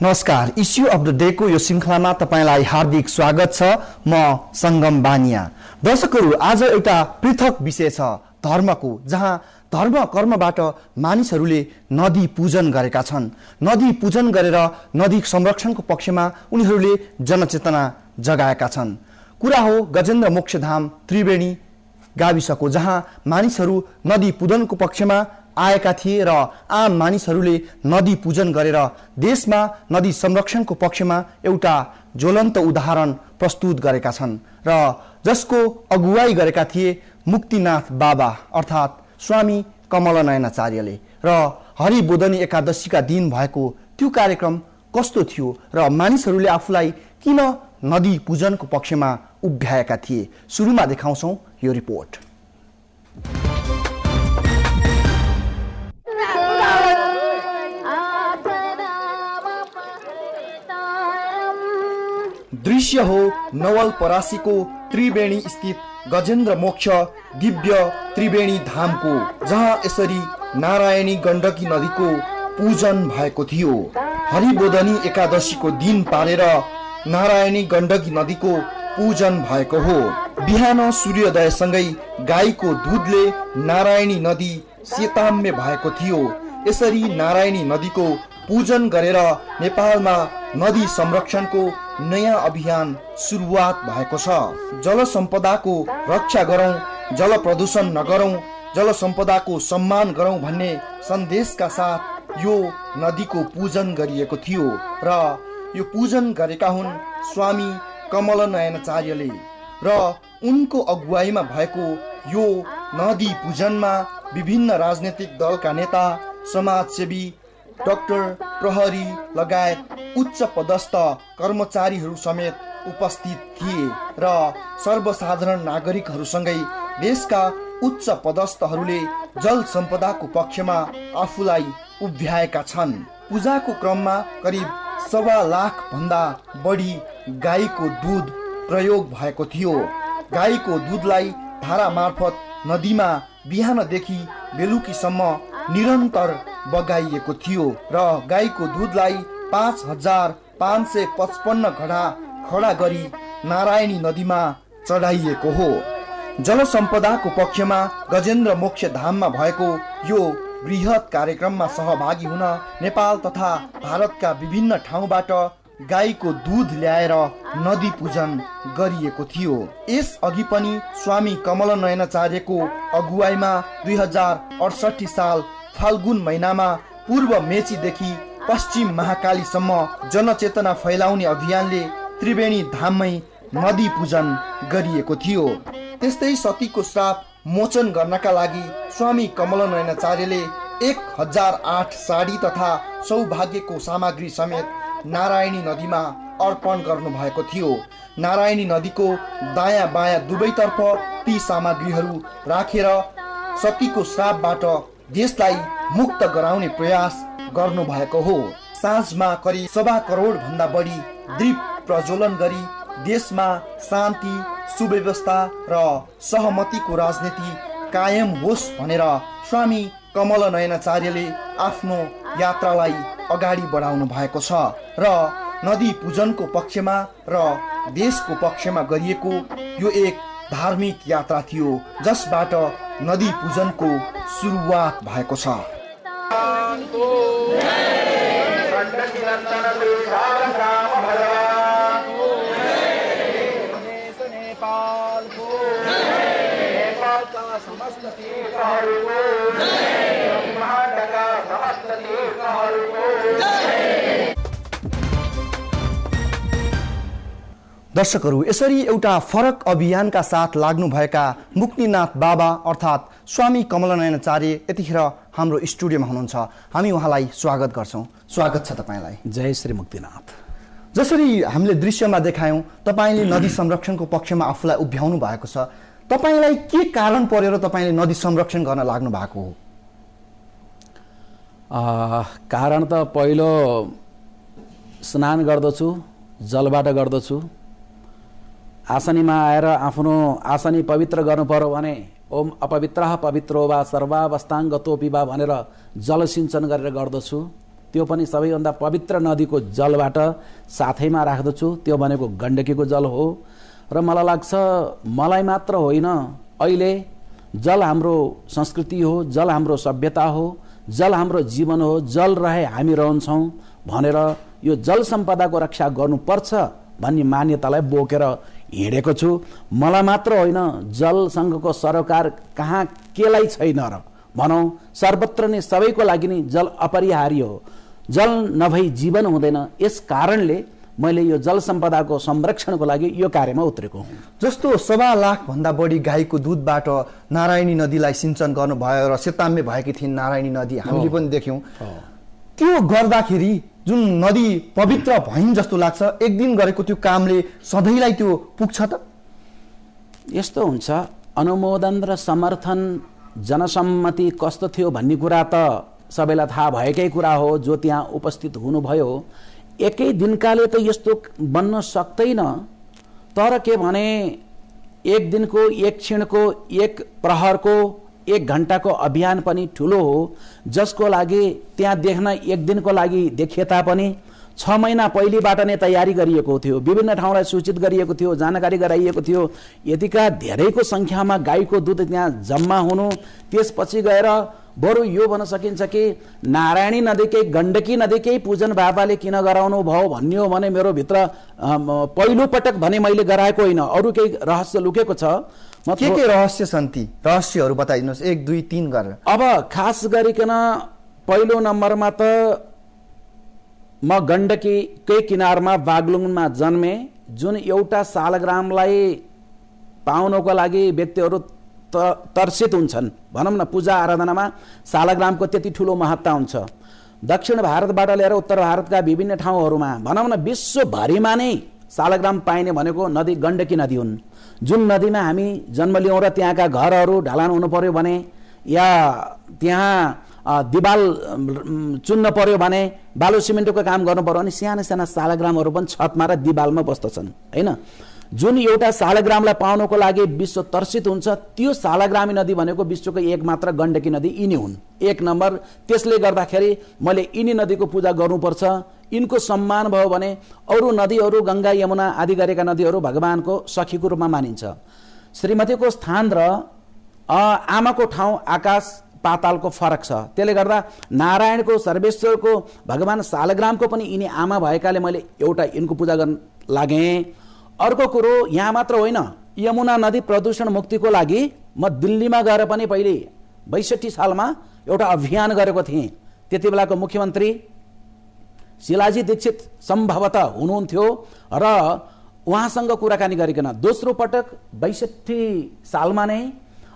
नमस्कार, issue of the day को यो श्रृंखलामा तपाईलाई हार्दिक स्वागत छ। म संगम बानिया। दर्शकहरू, आज एउटा पृथक विषय छ धर्मको, जहाँ धर्म कर्मबाट मानिसहरूले नदी पूजन गरेका छन्। नदी पूजन गरेर नदी संरक्षणको पक्षमा उनीहरूले जनचेतना जगाएका छन्। कुरा हो गजेन्द्र मोक्षधाम त्रिवेणी गाविसको, जहाँ मानिसहरू नदी पूजनको पक्षमा आएका थिए र आम मानिसहरूले नदी पूजन गरेर देशमा नदी संरक्षणको पक्षमा एउटा ज्वलन्त उदाहरण प्रस्तुत गरेका छन् र जसको अगुवाई गरेका थिए मुक्तिनाथ बाबा अर्थात् स्वामी कमलनयनाचार्यले। र हरिबोधनी एकादशीका दिन भएको त्यो कार्यक्रम कस्तो थियो र मानिसहरूले आफूलाई किन नदी पूजनको पक्षमा उभ्याएका थिए, सुरुमा देखाउँछौं यो रिपोर्ट। दृश्य हो नवलपरासीको त्रिवेणी स्थित गजेन्द्र मोक्ष दिव्य त्रिवेणी धामको, जहाँ यसरी नारायणी गण्डकी नदीको पूजन भएको थियो। हरिबोधनी एकादशीको दिन पारेर नारायणी गण्डकी नदीको पूजन भएको हो। बिहान सूर्योदयसँगै गाईको दुधले नारायणी नदी सेताम्य भएको थियो। यसरी नारायणी नदीको पूजन गरेर नेपालमा नदी संरक्षणको नयाँ अभियान सुरुवात भएको छ। जल सम्पदाको रक्षा गरौं, जल प्रदूषण नगरौं, जल सम्पदाको सम्मान गरौं भन्ने सन्देशका साथ यो नदीको पूजन गरिएको थियो र यो पूजन गरेका हुन् स्वामी कमलनयनाचार्यले र उनको अगुवाईमा भएको यो नदी पूजनमा विभिन्न राजनीतिक दलका नेता, समाजसेवी, डाक्टर, प्रहरी लगायत उच्च पदस्थ कर्मचारीहरू समेत उपस्थित थिए र सर्वसाधारण नागरिकहरूसँगै देशका उच्च पदस्थहरूले जल सम्पदाको पक्षमा आफूलाई उभ्याएका छन्। पूजाको क्रममा करिब 1.25 लाख भन्दा बढी गाईको दुध प्रयोग भएको थियो। गाईको दुधलाई धारा मार्फत नदीमा बिहानदेखि बेलुकीसम्म निरन्तर बगाइएको थियो र गाईको दुधलाई 5555 घडा खडा गरी नारायणी नदीमा चढाइएको हो। जल सम्पदाको पक्षमा गजेन्द्र मोक्ष धाममा भएको यो बृहत कार्यक्रममा सहभागी हुन नेपाल तथा भारतका विभिन्न ठाउँबाट गाईको दुध ल्याएर नदी पूजन गरिएको थियो। यस अघि पनि स्वामी कमलनयनाचार्यको अगुवाईमा 2068 साल फाल्गुन महिनामा पूर्व मेचीदेखि पश्चिम महाकालीसम्म जनचेतना फैलाउने अभियानले त्रिवेणी धाममै नदी पूजन गरिएको थियो। त्यस्तै सतीको श्राप मोचन गर्नका लागि स्वामी कमलनयनाचार्यले 1008 साडी तथा सौभाग्यको सामग्री समेत नारायणी नदीमा अर्पण गर्नु भएको थियो। नारायणी नदीको दायाँ बायाँ दुवैतर्फ ती सामग्रीहरू राखेर सतीको श्रापबाट देशलाई मुक्त गराउने प्रयास गर्नु भएको हो। साँझमा करिब 1.25 करोड भन्दा बढी दीप प्रज्वलन गरी देशमा शान्ति, सुव्यवस्था र सहमतिको राजनीति कायम होस् भनेर स्वामी कमलनयनाचार्यले आफ्नो यात्रालाई अगाडि बढाउनु भएको छ र नदी पूजनको पक्षमा र देशको पक्षमा गरिएको यो एक धार्मिक यात्रा थियो, जसबाट नदी पूजनको सुरुवात भएको छ। दर्शकहरू, यसरी एउटा फरक अभियानका साथ लाग्नुभएका मुक्तिनाथ बाबा अर्थात् स्वामी कमलनयनाचार्य यतिखेर हाम्रो स्टुडियोमा हुनुहुन्छ। हामी उहाँलाई स्वागत गर्छौं। स्वागत छ तपाईलाई। जय श्री मुक्तिनाथ। जसरी हामीले दृश्यमा देखायौं, तपाईले नदी संरक्षणको पक्षमा आफूलाई उभ्याउनु भएको छ। तपाईलाई के कारण परेर तपाईले नदी संरक्षण गर्न लाग्नु भएको हो? कारण त पहिलो स्नान गर्दछु, जलबाट गर्दछु। आसनीमा आएर आफ्नो आसनी पवित्र गर्नु पर्यो भने ओम अपवित्रः पवित्रो वा सर्वावस्थाङ्गतोपि वा भनेर जल सिञ्चन गरेर गर्दछु। त्यो पनि सबैभन्दा पवित्र नदीको जलबाट साथैमा राख्दछु, त्यो भनेको गण्डकीको जल हो। र मलाई लाग्छ मलाई मात्र होइन, अहिले जल हाम्रो संस्कृति हो, जल हाम्रो सभ्यता हो, जल हाम्रो जीवन हो, जल रहे हामी रहन्छौँ भनेर यो जल सम्पदाको रक्षा गर्नुपर्छ भन्ने मान्यतालाई बोकेर हिँडेको छु। मलाई मात्र होइन, जलसँगको सरोकार कहाँ केलाई छैन र भनौँ, सर्वत्र नै सबैको लागि नै जल अपरिहार्य हो। जल नभई जीवन हुँदैन। यस कारणले मैले यो जल सम्पदाको संरक्षणको लागि यो कार्यमा उत्रेको हुँ। जस्तो 1.25 लाख भन्दा बढी गाईको दुधबाट नारायणी नदीलाई सिंचन गर्नुभयो र सेताम्बे भएकी थिइन् नारायणी नदी, हामीले पनि देख्यौँ। त्यो गर्दाखेरि जुन नदी पवित्र भइन् जस्तो लाग्छ, एक दिन गरेको त्यो कामले सधैँलाई त्यो पुग्छ त? यस्तो हुन्छ, अनुमोदन र समर्थन जनसम्मति कस्तो थियो भन्ने कुरा त सबैलाई थाहा भएकै कुरा हो। जो त्यहाँ उपस्थित हुनुभयो, एकै दिनकाले त यस्तो बन्न सक्दैन। तर के भने, एक दिनको, एक क्षणको, एक प्रहरको, एक घण्टाको अभियान पनि ठुलो हो, जसको लागि त्यहाँ देख्न एक दिनको लागि देखिए तापनि 6 महिना पहिलेबाट नै तयारी गरिएको थियो, विभिन्न ठाउँलाई सूचित गरिएको थियो, जानकारी गराइएको थियो। यतिका धेरैको सङ्ख्यामा गाईको दुध त्यहाँ जम्मा हुनु, त्यसपछि गएर बरु यो भन्न सकिन्छ कि नारायणी नदीकै, गण्डकी नदीकै पूजन बाबाले किन गराउनु भयो भन्ने हो भने मेरो भित्र पहिलो पटक भने मैले गराएको होइन, अरू केही रहस्य लुकेको छ। के रहस्य छन् ती रहस्यहरू बताइदिनुहोस्, 1 2 3 गरेर। अब खास गरिकन पहिलो नम्बरमा त म गण्डकीकै किनारमा बागलुङमा जन्मे, जुन एउटा सालग्रामलाई पाउनको लागि व्यक्तिहरू तर्सित हुन्छन्। भनौँ न, पूजा आराधनामा सालग्रामको त्यति ठुलो महत्ता हुन्छ। दक्षिण भारतबाट लिएर उत्तर भारतका विभिन्न ठाउँहरूमा, भनौँ न विश्वभरिमा नै सालग्राम पाइने भनेको नदी गण्डकी नदी हुन्। जुन नदीमा हामी जन्म लियौँ र त्यहाँका घरहरू ढलान हुनु पर्यो भने, या त्यहाँ दिवाल चुन्न पर्यो भने, बालु सिमेन्टको काम गर्नु पर्यो भने साना साना सालग्रामहरू पनि छतमा र दिवालमा बस्दछन्, होइन? जुन एउटा सालग्रामलाई पाउनको लागि विश्व तर्सित हुन्छ, त्यो सालग्रामी नदी भनेको विश्वको एकमात्र गण्डकी नदी यिनी हुन्, 1 नम्बर। त्यसले गर्दाखेरि मैले यिनी नदीको पूजा गर्नुपर्छ। यिनको सम्मान भयो भने अरू नदीहरू, गङ्गा यमुना आदि गरेका नदीहरू भगवानको सखीको रूपमा मानिन्छ। श्रीमतीको स्थान र आमाको ठाउँ आकाश पातालको फरक छ। त्यसले गर्दा नारायणको, सर्वेश्वरको, भगवान सालग्रामको पनि यिनी आमा भएकाले मैले एउटा यिनको पूजा गर्न लागेँ। अर्को कुरो, यहाँ मात्र होइन, यमुना नदी प्रदूषण मुक्तिको लागि म दिल्लीमा गएर पनि पहिले 62 सालमा एउटा अभियान गरेको थिएँ। त्यति बेलाको मुख्यमन्त्री शिलाजी दीक्षित सम्भवतः हुनुहुन्थ्यो र उहाँसँग कुराकानी गरिकन दोस्रो पटक 62 सालमा नै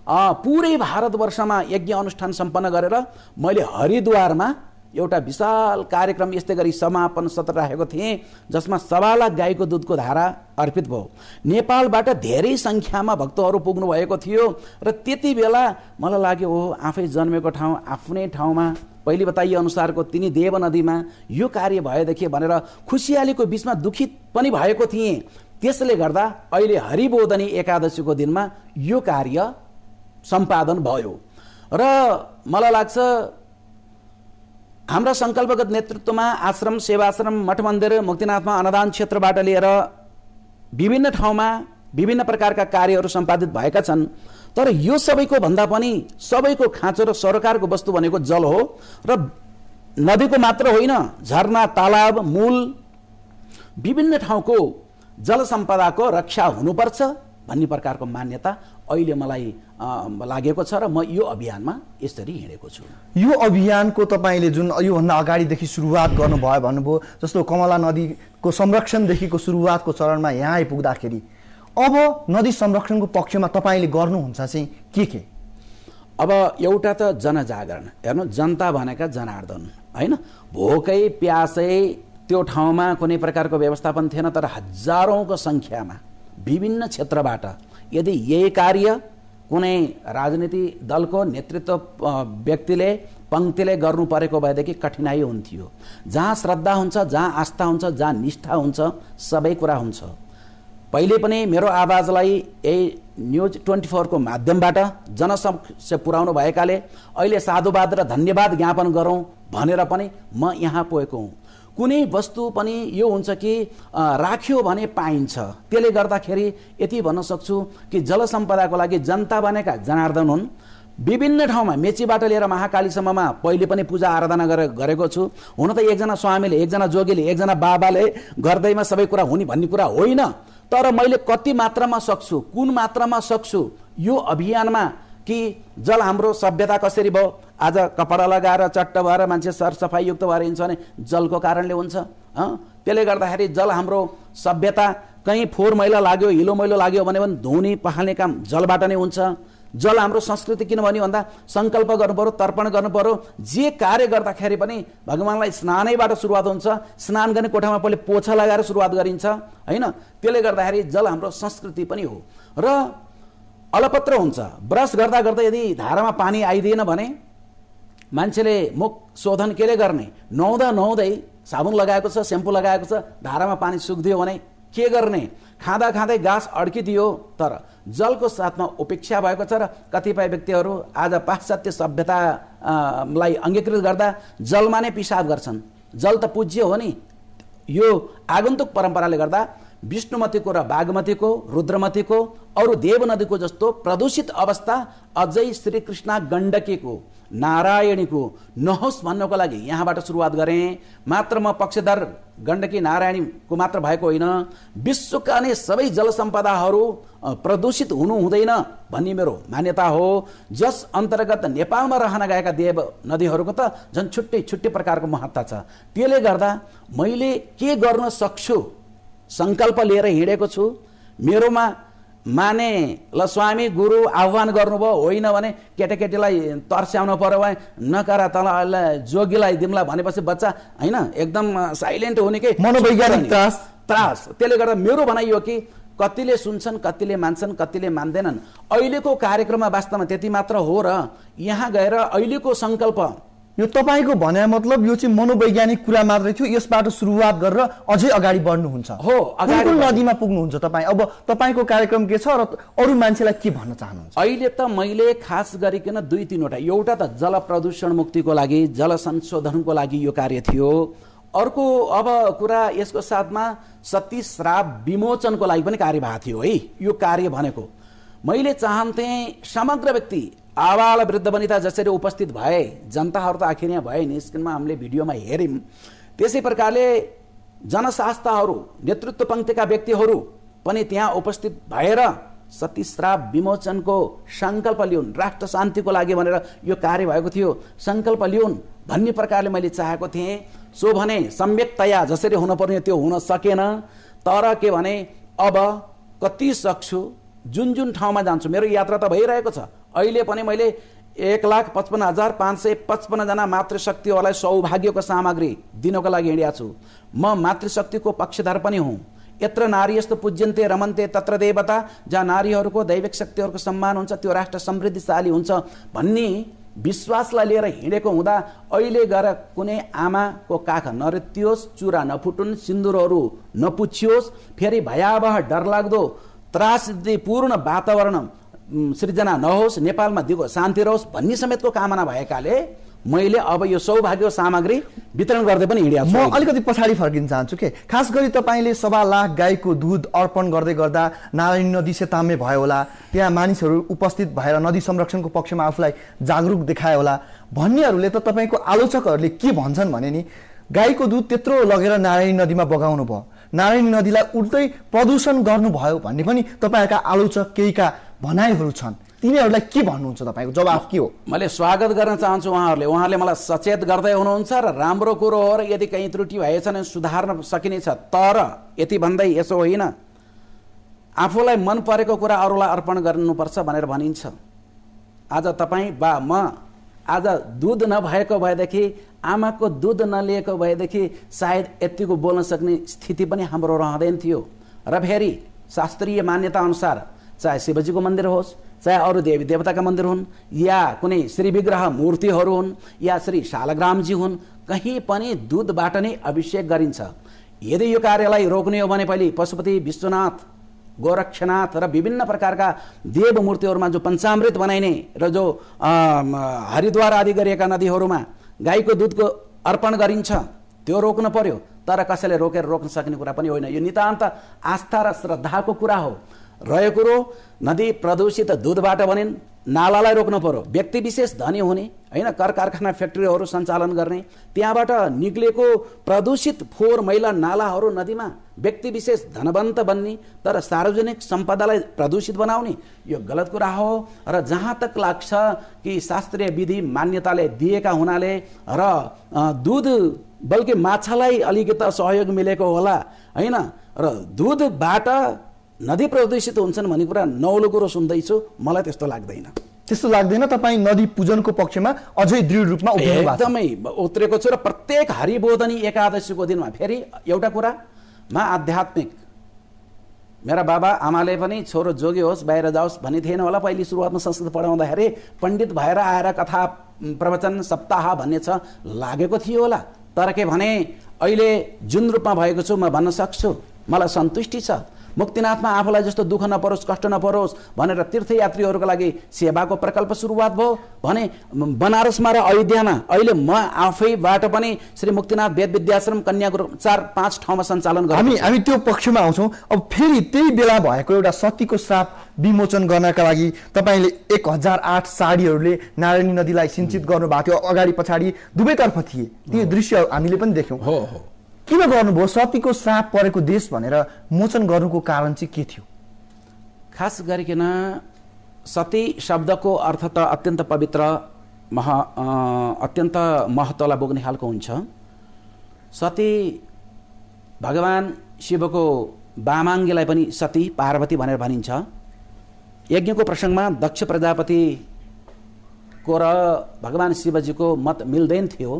पुरै भारतवर्षमा यज्ञ अनुष्ठान सम्पन्न गरेर मैले हरिद्वारमा एउटा विशाल कार्यक्रम यस्तै गरी समापन सत्र राखेको थिएँ, जसमा 1.25 लाख गाईको दुधको धारा अर्पित भयो। नेपालबाट धेरै सङ्ख्यामा भक्तहरू पुग्नु भएको थियो र त्यति बेला मलाई लाग्यो, हो आफै जन्मेको ठाउँ, आफ्नै ठाउँमा पहिले बताइए अनुसारको तिनी देव नदीमा यो कार्य भएदेखि भनेर खुसियालीको बिचमा दुखित पनि भएको थिएँ। त्यसले गर्दा अहिले हरिबोधनी एकादशीको दिनमा यो कार्य सम्पादन भयो र मलाई लाग्छ हाम्रा सङ्कल्पगत नेतृत्वमा आश्रम, सेवाश्रम, मठ मन्दिर, मुक्तिनाथमा अन्नदान क्षेत्रबाट लिएर विभिन्न ठाउँमा विभिन्न प्रकारका कार्यहरू सम्पादित भएका छन्। तर यो सबैको भन्दा पनि सबैको खाँचो र सरकारको वस्तु भनेको जल हो र नदीको मात्र होइन, झरना, तालाब, मूल विभिन्न ठाउँको जल सम्पदाको रक्षा हुनुपर्छ भन्ने प्रकारको मान्यता अहिले मलाई लागेको छ र म यो अभियानमा यसरी हिँडेको छु। यो अभियानको तपाईँले जुन योभन्दा अगाडिदेखि सुरुवात गर्नुभयो भन्नुभयो, जस्तो कमला नदीको संरक्षणदेखिको सुरुवातको चरणमा यहाँ आइपुग्दाखेरि अब नदी संरक्षणको पक्षमा तपाईँले गर्नुहुन्छ चाहिँ के? अब एउटा त जनजागरण, हेर्नु, जनता भनेका जनार्दन, होइन? भोकै प्यासै त्यो ठाउँमा कुनै प्रकारको व्यवस्थापन थिएन, तर हजारौँको सङ्ख्यामा विभिन्न क्षेत्रबाट यदि यही कार्य कुनै राजनीति दलको नेतृत्व व्यक्तिले, पङ्क्तिले गर्नु परेको भएदेखि कठिनाइ हुन्थ्यो। जहाँ श्रद्धा हुन्छ, जहाँ आस्था हुन्छ, जहाँ निष्ठा हुन्छ, सबै कुरा हुन्छ। पहिले पनि मेरो आवाजलाई यही न्युज 24 को माध्यमबाट जनसमक्ष पुर्याउनु भएकाले अहिले साधुवाद र धन्यवाद ज्ञापन गरौँ भनेर पनि म यहाँ पुगेको हुँ। कुनै वस्तु पनि यो हुन्छ कि राख्यो भने पाइन्छ। त्यसले गर्दाखेरि यति भन्न सक्छु कि जलसम्पदाको लागि जनता बनेका जनार्दन हुन्। विभिन्न ठाउँमा मेचीबाट लिएर महाकालीसम्ममा पहिले पनि पूजा आराधना गरेको छु। हुन त एकजना स्वामीले, एकजना जोगीले, एकजना बाबाले गर्दैमा सबै कुरा हुने भन्ने कुरा होइन, तर मैले कति मात्रामा सक्छु, कुन मात्रामा सक्छु यो अभियानमा कि जल हाम्रो सभ्यता कसरी भयो। आज कपडा लगाएर चट्ट भएर मान्छे सरसफाइयुक्त भएर हिँड्छ भने जलको कारणले हुन्छ। त्यसले गर्दाखेरि जल हाम्रो सभ्यता, कहीँ फोहोर मैला लाग्यो, हिलो मैलो लाग्यो भने पनि धुने पखाल्ने काम जलबाट नै हुन्छ। जल हाम्रो संस्कृति किन भन्यो भन्दा संकल्प गर्नु पर्यो, तर्पण गर्नु पर्यो। जे कार्य गर्दाखेरि पनि भगवानलाई स्नानैबाट सुरुवात हुन्छ। स्नान गर्ने कोठामा पहिले पोछा लगाएर सुरुवात गरिन्छ हैन। त्यसले गर्दाखेरि जल हाम्रो संस्कृति पनि हो र अलपत्र हुन्छ। ब्रस गर्दा गर्दा यदि धारामा पानी आइदिएन भने मान्छेले मुख शोधन केले गर्ने, नुहाउँदा नुहाउँदै साबुन लगाएको छ, सेम्पू लगाएको छ, धारामा पानी सुक्दियो भने के गर्ने, खाँदा खाँदै घाँस अड्किदियो। तर जलको साथमा उपेक्षा भएको छ र कतिपय व्यक्तिहरू आज पाश्चात्य सभ्यतालाई अङ्गीकृत गर्दा जलमा नै पिसाब गर्छन्। जल त पूज्य हो नि। यो आगन्तुक परम्पराले गर्दा विष्णुमतीको र बागमतीको, रुद्रमतीको, अरू देव नदीको जस्तो प्रदूषित अवस्था अझै श्रीकृष्ण गण्डकीको, नारायणीको नहोस् भन्नको लागि यहाँबाट सुरुवात गरेँ। मात्र म पक्षधर गण्डकी नारायणीको मात्र भएको होइन, विश्वका नै सबै जल सम्पदाहरू प्रदूषित हुनु हुँदैन भन्ने मेरो मान्यता हो। जस अन्तर्गत नेपालमा रहन गएका देव नदीहरूको त झन् छुट्टै छुट्टै प्रकारको महत्त्व छ। त्यसले गर्दा मैले के गर्न सक्छु संकल्प लिएर हिँडेको छु। मेरोमा माने ल स्वामी गुरु आह्वान गर्नुभयो, होइन भने केटाकेटीलाई तर्स्याउनु पर्यो भने नकारा तल जोगीलाई दिम्ला भनेपछि बच्चा होइन एकदम साइलेन्ट हुने के मनोवैज्ञानिक त्रास। त्यसले गर्दा मेरो भनाइ हो कि कतिले सुन्छन्, कतिले मान्छन्, कतिले मान्दैनन्। अहिलेको कार्यक्रममा वास्तवमा त्यति मात्र हो र यहाँ गएर अहिलेको संकल्प यो तपाईको भने मतलब यो चाहिँ मनोवैज्ञानिक कुरा मात्रै थियो। यसबाट सुरुवात गरेर अझै अगाडि बढ्नुहुन्छ हो। अगाडि नदीमा पुग्नुहुन्छ तपाईँ। अब तपाईको कार्यक्रम के छ र अरू मान्छेलाई के भन्न चाहनुहुन्छ? अहिले त मैले खास गरिकन 2-3वटा, एउटा त जल प्रदूषण मुक्तिको लागि, जल संशोधनको लागि यो कार्य थियो। अर्को अब कुरा यसको साथमा सती श्राप विमोचनको लागि पनि कार्य भएको थियो है। यो कार्य भनेको मैले चाहन्थेँ समग्र व्यक्ति आबाल वृद्ध वनिता जसरी उपस्थित भए, जनताहरू त आखिर यहाँ भए नि, स्क्रिनमा हामीले भिडियोमा हेऱ्यौँ। त्यसै प्रकारले जनशास्त्रहरू, नेतृत्व पङ्क्तिका व्यक्तिहरू पनि त्यहाँ उपस्थित भएर सती श्राप विमोचनको सङ्कल्प लिउन्, राष्ट्र शान्तिको लागि भनेर यो कार्य भएको थियो। सङ्कल्प लिउन् भन्ने प्रकारले मैले चाहेको थिएँ। सो भने सम्यकतया जसरी हुनुपर्ने त्यो हुन सकेन। तर के भने अब कति सक्छु, जुन जुन ठाउँमा जान्छु, मेरो यात्रा त भइरहेको छ। अहिले पनि मैले 1,55,555 जना मातृशक्तिहरूलाई सौभाग्यको सामग्री दिनको लागि हिँडेको छु। म मातृशक्तिको पक्षधर पनि हुँ। यत्र नारी यस्तो पूज्यन्ते रमन्ते तत्र देवता, जहाँ नारीहरूको दैविक शक्तिहरूको सम्मान हुन्छ त्यो राष्ट्र समृद्धिशाली हुन्छ भन्ने विश्वासलाई लिएर हिँडेको हुँदा अहिले गएर कुनै आमाको काख नरित्तियोस्, चुरा नफुटुन्, सिन्दुरहरू नपुछियोस्, फेरि भयावह डरलाग्दो त्रासदीपूर्ण वातावरण सृजना नहोस्, नेपालमा दिगो शान्ति रहोस् भन्ने समेतको कामना भएकाले मैले अब यो सौभाग्य सामग्री वितरण गर्दै पनि हिँडेको छु। म अलिकति पछाडि फर्किन चाहन्छु के, खास गरी तपाईँले 1.25 लाख गाईको दुध अर्पण गर्दै गर्दा नारायणी नदी सेताम्य भयो होला, त्यहाँ मानिसहरू उपस्थित भएर नदी संरक्षणको पक्षमा आफूलाई जागरुक देखाए होला भन्नेहरूले त तपाईँको आलोचकहरूले के भन्छन् भने नि, गाईको दुध त्यत्रो लगेर नारायणी नदीमा बगाउनु भयो, नारायणी नदीलाई उल्टै प्रदूषण गर्नुभयो भन्ने पनि तपाईँहरूका आलोचक केहीका भनाइहरू छन्। तिनीहरूलाई के भन्नुहुन्छ? तपाईँको जवाफ के हो? मैले स्वागत गर्न चाहन्छु उहाँहरूले मलाई सचेत गर्दै हुनुहुन्छ र राम्रो कुरो हो र यदि कहीँ त्रुटि भएछ भने सुधार्न सकिनेछ। तर यति भन्दै यसो होइन, आफूलाई मन परेको कुरा अरूलाई अर्पण गर्नुपर्छ भनेर भनिन्छ। आज तपाईँ बा म आज दुध नभएको भएदेखि, आमाको दुध नलिएको भएदेखि सायद यतिको बोल्न सक्ने स्थिति पनि हाम्रो रहँदैन थियो। र फेरि शास्त्रीय मान्यता अनुसार चाहे शिवजीको मन्दिर होस्, चाहे अरू देवी देवताका मन्दिर हुन्, या कुनै श्री विग्रह मूर्तिहरू हुन्, या श्री शालग्रामजी हुन्, कहीँ पनि दुधबाट नै अभिषेक गरिन्छ। यदि यो कार्यलाई रोक्ने हो भने पहिले पशुपति विश्वनाथ गोरक्षनाथ र विभिन्न प्रकारका देव मूर्तिहरूमा जो पञ्चामृत बनाइने र जो हरिद्वार आदि गरिएका नदीहरूमा गाईको दुधको अर्पण गरिन्छ त्यो रोक्न पर्यो। तर कसैले रोक्न सक्ने कुरा पनि होइन। यो नितान्त आस्था र श्रद्धाको कुरा हो। रह्यो कुरो नदी प्रदूषित दुधबाट बनिन्, नालालाई रोक्नु पर्यो। व्यक्ति विशेष धनी हुने होइन, कर कारखाना फ्याक्ट्रीहरू सञ्चालन गर्ने, त्यहाँबाट निक्लेको प्रदूषित फोहोर मैला नालाहरू नदीमा व्यक्ति विशेष धनवन्त बन्ने, तर सार्वजनिक सम्पदालाई प्रदूषित बनाउने यो गलत कुरा हो। र जहाँ तक लाग्छ कि शास्त्रीय विधि मान्यताले दिएका हुनाले र दुध बल्कि माछालाई अलिकति सहयोग मिलेको होला होइन, र दुधबाट नदी प्रदूषित हुन्छन् भन्ने कुरा नौलो कुरो सुन्दैछु। मलाई त्यस्तो लाग्दैन। त्यस्तो लाग्दैन? तपाईँ नदी पूजनको पक्षमा अझै दृढ रूपमा एकदमै उत्रेको छु। र प्रत्येक हरिबोधनी एकादशीको दिनमा फेरि एउटा कुरा म आध्यात्मिक, मेरा बाबा आमाले पनि छोरो जोगी होस् बाहिर जाओस् भन्ने थिएन होला। पहिले सुरुवातमा संस्कृत पढाउँदाखेरि पण्डित भएर आएर कथा प्रवचन सप्ताह भन्ने छ लागेको थियो होला। तर के भने अहिले जुन रूपमा भएको छु म भन्न सक्छु मलाई सन्तुष्टि छ। मुक्तिनाथमा आफूलाई जस्तो दुःख नपरोस्, कष्ट नपरोस् भनेर तीर्थयात्रीहरूको लागि सेवाको प्रकल्प सुरुवात भयो भने बनारसमा र अयोध्यामा अहिले म आफैबाट पनि श्री मुक्तिनाथ वेद विद्याश्रम कन्यागुरु 4-5 ठाउँमा सञ्चालन गर्छौँ। हामी त्यो पक्षमा आउँछौँ। अब फेरि त्यही बेला भएको एउटा सतीको श्राप विमोचन गर्नका लागि तपाईँले 1008 साडीहरूले नारायणी नदीलाई सिञ्चित गर्नुभएको थियो। अगाडि पछाडि दुवैतर्फ थिए, ती दृश्य हामीले पनि देख्यौँ। किन गर्नुभयो? सतीको श्राप परेको देश भनेर मोचन गर्नुको कारण चाहिँ के थियो? खास गरिकन सती शब्दको अर्थ त अत्यन्त पवित्र अत्यन्त महत्त्वलाई बोक्ने खालको हुन्छ। सती भगवान शिवको वामाङ्गीलाई पनि सती पार्वती भनेर भनिन्छ। यज्ञको प्रसङ्गमा दक्ष प्रजापतिको र भगवान शिवजीको मत मिल्दैन थियो।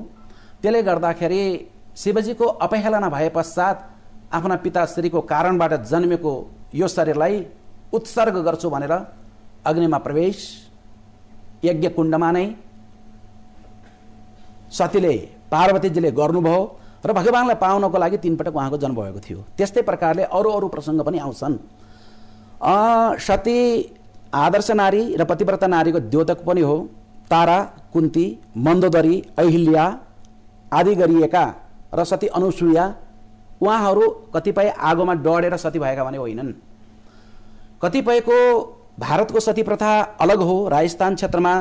त्यसले गर्दाखेरि शिवजीको अपहेलना भए पश्चात आफ्ना पिताश्रीको कारणबाट जन्मेको यो शरीरलाई उत्सर्ग गर्छु भनेर अग्निमा प्रवेश यज्ञ कुण्डमा नै सतीले पार्वतीजीले गर्नुभयो र भगवानलाई पाउनको लागि 3 पटक उहाँको जन्म भएको थियो। त्यस्तै प्रकारले अरू प्रसङ्ग पनि आउँछन्। सती आदर्श नारी र पतिव्रता नारीको द्योतक पनि हो। तारा, कुन्ती, मन्दोदरी, अहिल्या आदि गरिएका र सती अनुसुया उहाँहरू कतिपय आगोमा डढेर सती भएका भने होइनन्। कतिपयको भारतको सती प्रथा अलग हो। राजस्थान क्षेत्रमा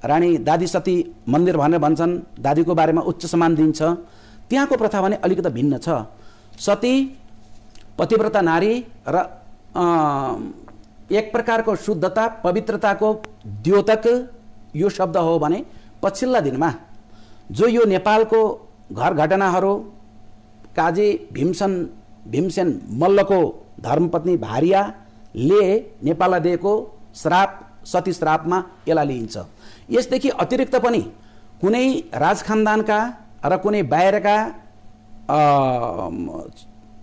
रानी दादी सती मन्दिर भनेर भन्छन्, दादीको बारेमा उच्च सम्मान दिन्छ। त्यहाँको प्रथा भने अलिकति भिन्न छ। सती पतिव्रता नारी र एक प्रकारको शुद्धता पवित्रताको द्योतक यो शब्द हो भने पछिल्ला दिनमा जो यो नेपालको घर घटनाहरू काजी भीमसेन मल्लको धर्मपत्नी भारियाले नेपाललाई दिएको श्राप सती श्रापमा यसलाई लिइन्छ। यसदेखि अतिरिक्त पनि कुनै राज खानदानका र कुनै बाहिरका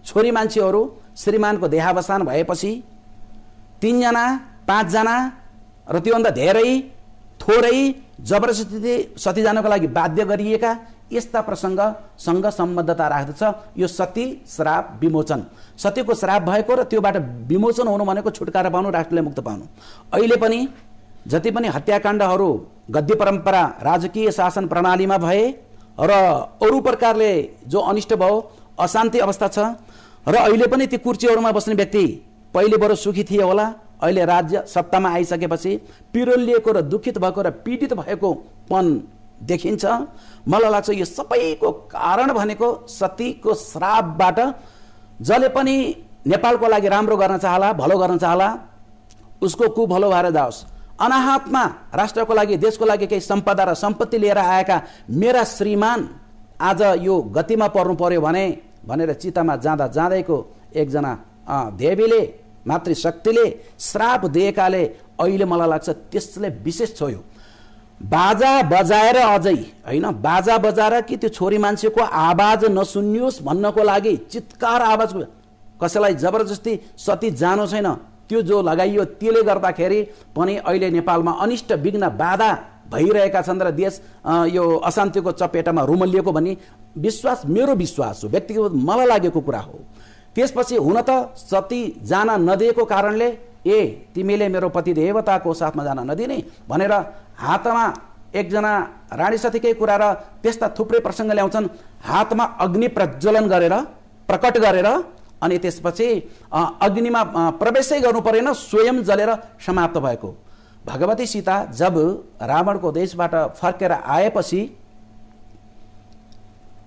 छोरी मान्छेहरू श्रीमानको देहावसान भएपछि 3 जना 5 जना र त्योभन्दा धेरै थोरै जबरजस्ती सती जानको लागि बाध्य गरिएका यस्ता प्रसङ्गसँग सम्बद्धता राख्दछ यो सती श्राप विमोचन। सतीको श्राप भएको र त्योबाट विमोचन हुनु भनेको छुटकारा पाउनु, राष्ट्रले मुक्त पाउनु। अहिले पनि जति पनि हत्याकाण्डहरू गद्दी परम्परा राजकीय शासन प्रणालीमा भए र अरू प्रकारले जो अनिष्ट भयो, अशान्ति अवस्था छ र अहिले पनि ती कुर्चीहरूमा बस्ने व्यक्ति पहिले बरु सुखी थिए होला, अहिले राज्य सत्तामा आइसकेपछि पिरोलिएको र दुखित भएको र पीडित भएको पन देखिन्छ। मलाई लाग्छ यो सबैको कारण भनेको सतीको श्रापबाट जसले पनि नेपालको लागि राम्रो गर्न चाहला, भलो गर्न चाहला, उसको कुभलो भएर जाओस्। अनाहतमा राष्ट्रको लागि देशको लागि केही सम्पदा र सम्पत्ति लिएर आएका मेरा श्रीमान आज यो गतिमा पर्नु पर्यो भनेर चितामा जाँदा जाँदैको एकजना देवीले मातृशक्तिले श्राप दिएकाले अहिले मलाई लाग्छ त्यसले विशेष छोयो। बाजा बजाएर अझै होइन, बाजा बजाएर कि त्यो छोरी मान्छेको आवाज नसुनियोस् भन्नको लागि चित्कार आवाज कसैलाई जबरजस्ती सती जानु छैन त्यो जो लगाइयो त्यसले गर्दाखेरि पनि अहिले नेपालमा अनिष्ट विघ्न बाधा भइरहेका छन् र देश यो अशान्तिको चपेटामा रुमलिएको भन्ने विश्वास मेरो विश्वास हो, व्यक्तिगत मलाई लागेको कुरा हो। त्यसपछि हुन त सती जान नदिएको कारणले तिमीले मेरो पति देवताको साथमा जान नदिने भनेर हातमा एकजना रानी सतीकै कुरा र त्यस्ता थुप्रै प्रसङ्ग ल्याउँछन्। हातमा अग्नि प्रज्वलन गरेर प्रकट गरेर अनि त्यसपछि अग्निमा प्रवेशै गर्नु परेन, स्वयं जलेर समाप्त भएको। भगवती सीता जब रावणको देशबाट फर्केर आएपछि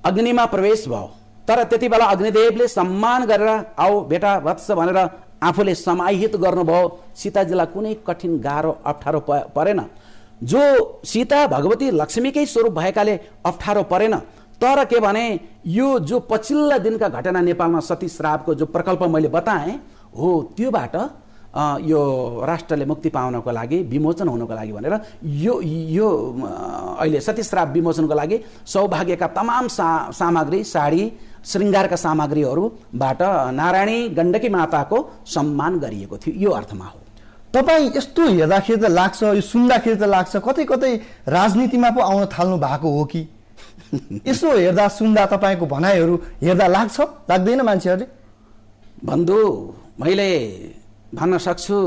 अग्निमा प्रवेश भयो, तर त्यति बेला अग्निदेवले सम्मान गरेर आऊ बेटा वत्स भनेर आफूले समाहित गर्नुभयो। सीताजीलाई कुनै कठिन गाह्रो अप्ठ्यारो परेन। जो सीता भगवती लक्ष्मीकै स्वरूप भएकाले अप्ठ्यारो परेन। तर के भने यो जो पछिल्ला दिनका घटना नेपालमा सती श्रापको जो प्रकल्प मैले बताएँ हो, त्योबाट यो राष्ट्रले मुक्ति पाउनको लागि, विमोचन हुनको लागि भनेर यो अहिले सती श्राप विमोचनको लागि सौभाग्यका तमाम सामग्री, साडी, श्रृङ्गारका सामग्रीहरूबाट नारायणी गण्डकी माताको सम्मान गरिएको थियो, यो अर्थमा हो। तपाईँ यस्तो हेर्दाखेरि त लाग्छ, यो सुन्दाखेरि त लाग्छ कतै कतै राजनीतिमा पो आउन थाल्नु भएको हो कि? यसो हेर्दा सुन्दा तपाईँको भनाइहरू हेर्दा लाग्छ, लाग्दैन मान्छेहरूले? बन्धु, मैले भन्न सक्छु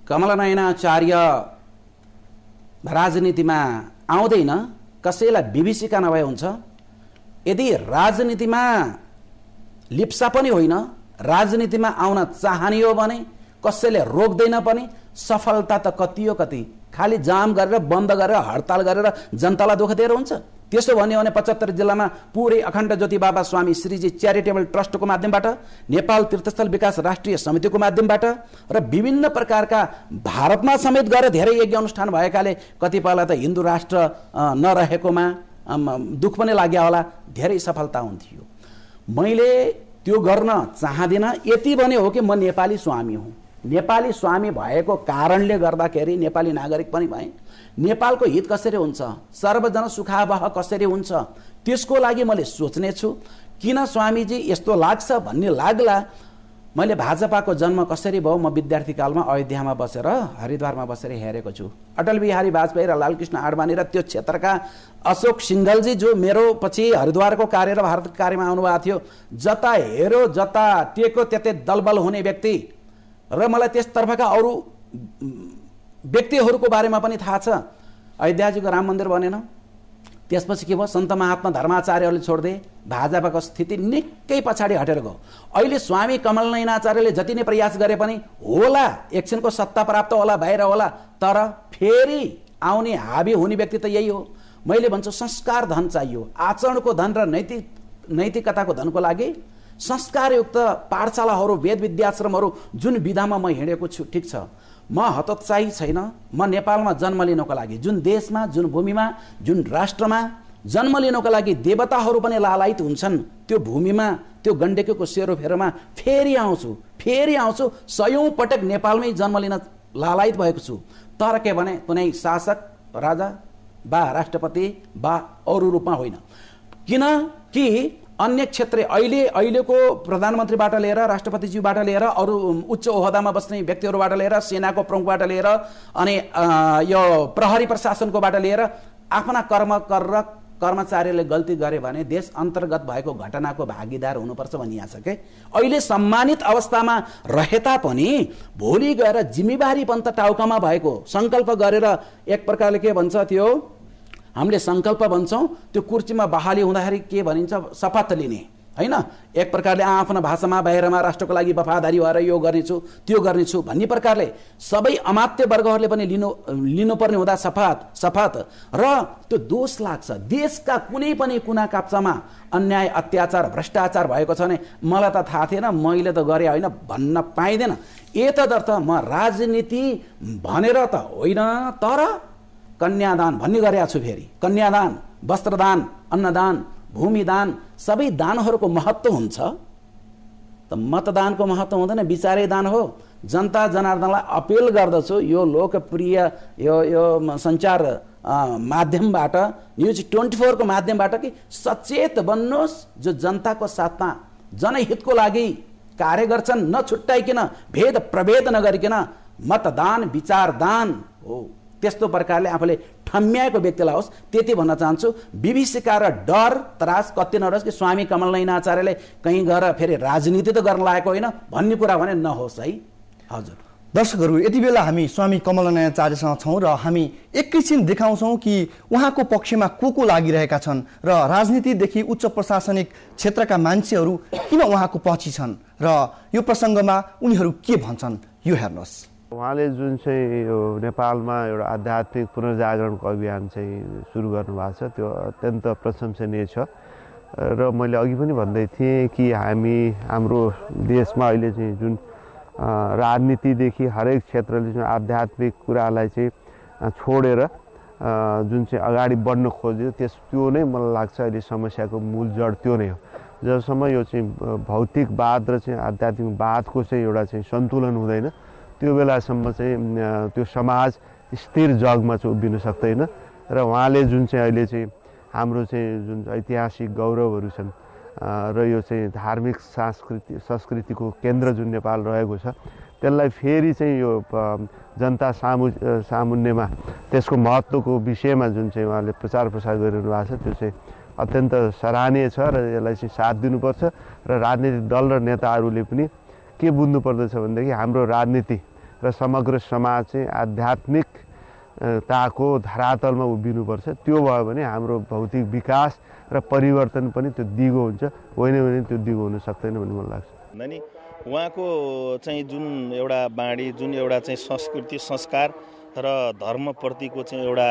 कमलनयनाचार्य राजनीतिमा आउँदैन, कसैलाई विभीषिका नभए हुन्छ। यदि राजनीतिमा लिप्सा पनि होइन, राजनीतिमा आउन चाहने हो भने कसैले रोक्दैन पनि। सफलता त कति हो कति, खालि जाम गरेर बन्द गरेर हडताल गरेर जनतालाई दुःख दिएर हुन्छ। त्यसो भन्यो भने 75 जिल्लामा पुरै अखण्ड ज्योति बाबा स्वामी श्रीजी च्यारिटेबल ट्रस्टको माध्यमबाट, नेपाल तीर्थस्थल विकास राष्ट्रिय समितिको माध्यमबाट र विभिन्न प्रकारका भारतमा समेत गएर धेरै यज्ञ अनुष्ठान भएकाले कतिपयलाई त हिन्दू राष्ट्र नरहेकोमा दुःख पनि लाग्यो होला, धेरै सफलता हुन्थ्यो। मैले त्यो गर्न चाहदिनँ। यति भने हो कि म नेपाली स्वामी हुँ। नेपाली स्वामी भएको कारणले गर्दाखेरि नेपाली नागरिक पनि भएँ। नेपालको हित कसरी हुन्छ, सर्वजन सुखावह कसरी हुन्छ, त्यसको लागि मैले सोच्ने छु। किन स्वामीजी यस्तो लाग्छ भन्ने लाग्ला, मैले भाजपाको जन्म कसरी भयो, म विद्यार्थी कालमा अयोध्यामा बसेर हरिद्वारमा बसेर हेरेको छु। अटल बिहारी वाजपेयी र लालकृष्ण आडवाणी र त्यो क्षेत्रका अशोक सिङ्गलजी जो मेरो पछि हरिद्वारको कार्य र भारतको कार्यमा आउनुभएको थियो, जता हेरो जता टेको त्यतै दलबल हुने व्यक्ति र मलाई त्यसतर्फका अरू व्यक्तिहरूको बारेमा पनि थाहा छ। अयोध्याजीको राम मन्दिर बनेन, त्यसपछि के भयो, सन्त महात्मा धर्माचार्यहरूले छोड्दे, भाजपाको स्थिति निकै पछाडि हटेर गयो। अहिले स्वामी कमलनयनाचार्यले जति नै प्रयास गरे पनि होला, एकछिनको सत्ता प्राप्त होला, बाहिर होला, तर फेरि आउने हाबी हुने व्यक्ति त यही हो। मैले भन्छु संस्कार धन चाहियो, आचरणको धन र नैतिकताको धनको लागि संस्कारयुक्त पाठशालाहरू, वेद विद्याश्रमहरू जुन विधामा म हिँडेको छु, ठिक छ, म हतोत्साही छैन। म नेपालमा जन्म लिनको लागि, जुन देशमा, जुन भूमिमा, जुन राष्ट्रमा जन्म लिनको लागि देवताहरू पनि लालायित हुन्छन्, त्यो भूमिमा, त्यो गण्डकीको सेरोफेरोमा फेरि आउँछु। 100औं पटक नेपालमै जन्म लिन लालायित भएको छु। तर के भने कुनै शासक, राजा वा राष्ट्रपति वा अरू रूपमा होइन। किनकि अन्य क्षेत्र अहिलेको प्रधानमन्त्रीबाट लिएर, राष्ट्रपतिज्यूबाट लिएर, अरू उच्च ओहदामा बस्ने व्यक्तिहरूबाट लिएर, सेनाको प्रमुखबाट लिएर, अनि यो प्रहरी प्रशासनकोबाट लिएर आफ्ना कर्मचारीले गल्ती गरे भने देश अन्तर्गत भएको घटनाको भागीदार हुनुपर्छ भनिएको छ के। अहिले सम्मानित अवस्थामा रहे तापनि भोलि गएर जिम्मेवारी पनि त टाउकामा भएको, सङ्कल्प गरेर एक प्रकारले के भन्छ, त्यो हामीले सङ्कल्प भन्छौँ, त्यो कुर्सीमा बहाली हुँदाखेरि के भनिन्छ, शपथ लिने होइन। एक प्रकारले आफ्ना भाषामा बाहिरमा राष्ट्रको लागि वफादारी भएर यो गर्नेछु त्यो गर्नेछु भन्ने प्रकारले सबै अमात्य वर्गहरूले पनि लिनुपर्ने हुँदा शपथ र त्यो दोष लाग्छ। देशका कुनै पनि कुना काप्चामा अन्याय, अत्याचार, भ्रष्टाचार भएको छ भने मलाई त थाहा थिएन, मैले त गरेँ होइन भन्न पाइँदैन। एतदर्थ म राजनीति भनेर त होइन, तर कन्यादान भन्ने गरेको छु। फेरि कन्यादान, वस्त्रदान, अन्नदान, भूमिदान, सबै दानहरूको महत्त्व हुन्छ। त मतदानको महत्त्व हुँदैन, विचारै दान हो। जनता जनार्दनलाई अपिल गर्दछु, यो लोकप्रिय यो सञ्चार माध्यमबाट, न्युज 24 को माध्यमबाट कि सचेत बन्नुहोस्। जो जनताको साथमा जनहितको लागि कार्य गर्छन्, नछुट्याइकन, भेद प्रभेद नगरिकन मतदान विचारदान हो। त्यस्तो प्रकारले आफूले ठम्म्याएको व्यक्तिलाई होस् त्यति भन्न चाहन्छु। विभीषिका र डर त्रास कति नरहोस् कि स्वामी कमलनयन आचार्यले कहीँ गएर फेरि राजनीति त गर्न लागेको होइन भन्ने कुरा भने नहोस् है। हजुर दर्शकहरू, यति बेला हामी स्वामी कमलनयन आचार्यसँग छौँ र हामी एकैछिन देखाउँछौँ कि उहाँको पक्षमा को लागिरहेका छन् र राजनीतिदेखि उच्च प्रशासनिक क्षेत्रका मान्छेहरू किन उहाँको पछि छन् र यो प्रसङ्गमा उनीहरू के भन्छन्, यो हेर्नुहोस्। उहाँले जुन चाहिँ यो नेपालमा एउटा आध्यात्मिक पुनर्जागरणको अभियान चाहिँ सुरु गर्नुभएको छ त्यो अत्यन्त प्रशंसनीय छ र मैले अघि पनि भन्दै थिएँ कि हाम्रो देशमा अहिले चाहिँ जुन राजनीतिदेखि हरेक क्षेत्रले जुन आध्यात्मिक कुरालाई चाहिँ छोडेर जुन चाहिँ अगाडि बढ्न खोज्यो त्यो नै मलाई लाग्छ अहिले समस्याको मूल जड त्यो नै हो। जबसम्म यो चाहिँ भौतिकवाद र चाहिँ आध्यात्मिकवादको चाहिँ एउटा चाहिँ सन्तुलन हुँदैन त्यो बेलासम्म चाहिँ त्यो समाज स्थिर जगमा चाहिँ उभिन सक्दैन र उहाँले जुन चाहिँ अहिले चाहिँ हाम्रो चाहिँ जुन ऐतिहासिक गौरवहरू छन् र यो चाहिँ धार्मिक संस्कृतिको केन्द्र जुन नेपाल रहेको छ त्यसलाई फेरि चाहिँ यो जनता सामुन्नेमा त्यसको महत्त्वको विषयमा जुन चाहिँ उहाँले प्रचार प्रसार गरिरहनु भएको छ त्यो चाहिँ अत्यन्त सराहनीय छ र यसलाई चाहिँ साथ दिनुपर्छ र राजनीतिक दल र नेताहरूले पनि के बुझ्नु पर्दछ भनेदेखि हाम्रो राजनीति र समग्र समाज चाहिँ आध्यात्मिकताको धरातलमा उभिनुपर्छ। त्यो भयो भने हाम्रो भौतिक विकास र परिवर्तन पनि त्यो दिगो हुन्छ, होइन भने त्यो दिगो हुन सक्दैन भन्ने मलाई लाग्छ। अनि उहाँको चाहिँ जुन एउटा बाणी, जुन एउटा चाहिँ संस्कृति संस्कार र धर्मप्रतिको चाहिँ एउटा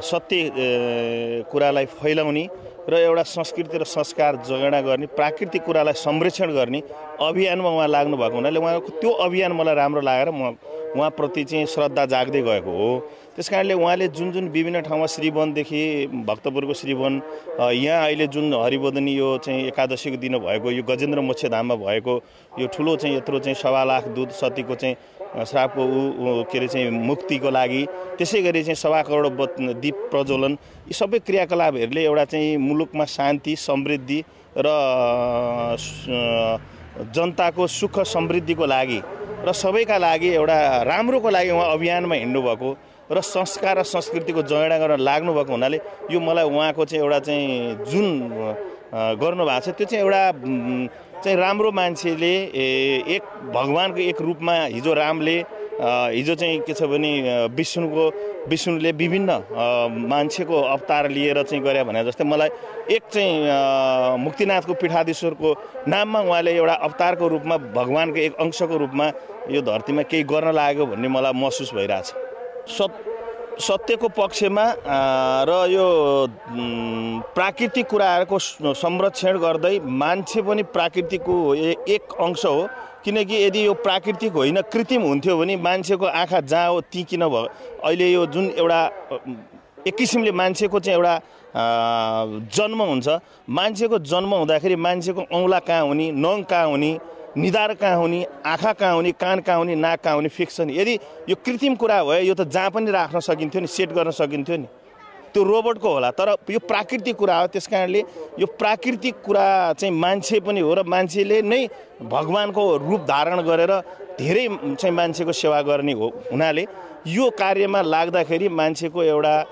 सत्य कुरालाई फैलाउने र एउटा संस्कृति र संस्कार जगेडा गर्ने, प्राकृतिक कुरालाई संरक्षण गर्ने अभियानमा उहाँ लाग्नु भएको हुनाले उहाँको त्यो अभियान मलाई राम्रो लागेर म उहाँप्रति चाहिँ श्रद्धा जाग्दै गएको हो। त्यस कारणले उहाँले जुन जुन विभिन्न ठाउँमा श्रीवनदेखि भक्तपुरको श्रीवन, यहाँ अहिले जुन हरिबोधनी यो चाहिँ एकादशीको दिन भएको, यो गजेन्द्र मोक्ष धाममा भएको यो ठुलो चाहिँ यत्रो चाहिँ 1.25 लाख दूध सतीको चाहिँ श्रापको के अरे चाहिँ मुक्तिको लागि, त्यसै गरी चाहिँ 1.25 करोड दीप प्रज्वलन, यी सबै क्रियाकलापहरूले एउटा चाहिँ मुलुकमा शान्ति समृद्धि र जनताको सुख समृद्धिको लागि र सबैका लागि एउटा राम्रोको लागि उहाँ अभियानमा हिँड्नुभएको र संस्कार र संस्कृतिको जगेडा गर्न लाग्नु भएको हुनाले यो मलाई उहाँको चाहिँ एउटा चाहिँ जुन गर्नुभएको छ त्यो चाहिँ एउटा चाहिँ राम्रो मान्छेले एक भगवानको एक रूपमा हिजो रामले हिजो चाहिँ के छ भने विष्णुले विभिन्न मान्छेको अवतार लिएर चाहिँ गरे भने जस्तै मलाई एक चाहिँ मुक्तिनाथको पीठाधीश्वरको नाममा उहाँले एउटा अवतारको रूपमा भगवानको एक अंशको रूपमा यो धरतीमा केही गर्न लागेको भन्ने मलाई महसुस भइरहेछ। सत्यको पक्षमा र यो प्राकृतिक कुराहरूको संरक्षण गर्दै मान्छे पनि प्राकृतिकको एक अंश हो। किनकि यदि यो प्राकृतिक होइन कृत्रिम हुन्थ्यो भने मान्छेको आँखा जहाँ हो ती किन भयो। अहिले यो जुन एउटा एक किसिमले मान्छेको चाहिँ एउटा जन्म हुन्छ, मान्छेको जन्म हुँदाखेरि मान्छेको औँला कहाँ हुने, नङ कहाँ हुने, निधार कहाँ हुने, आँखा कहाँ हुने, कान कहाँ हुने, नाक कहाँ हुने फिक्स नि। यदि यो कृत्रिम कुरा भयो यो त जहाँ पनि राख्न सकिन्थ्यो नि, सेट गर्न सकिन्थ्यो नि, त्यो रोबोटको होला। तर यो प्राकृतिक कुरा हो, त्यस कारणले यो प्राकृतिक कुरा चाहिँ मान्छे पनि हो र मान्छेले नै भगवानको रूप धारण गरेर धेरै चाहिँ मान्छेको सेवा गर्ने हो हुनाले यो कार्यमा लाग्दाखेरि मान्छेको एउटा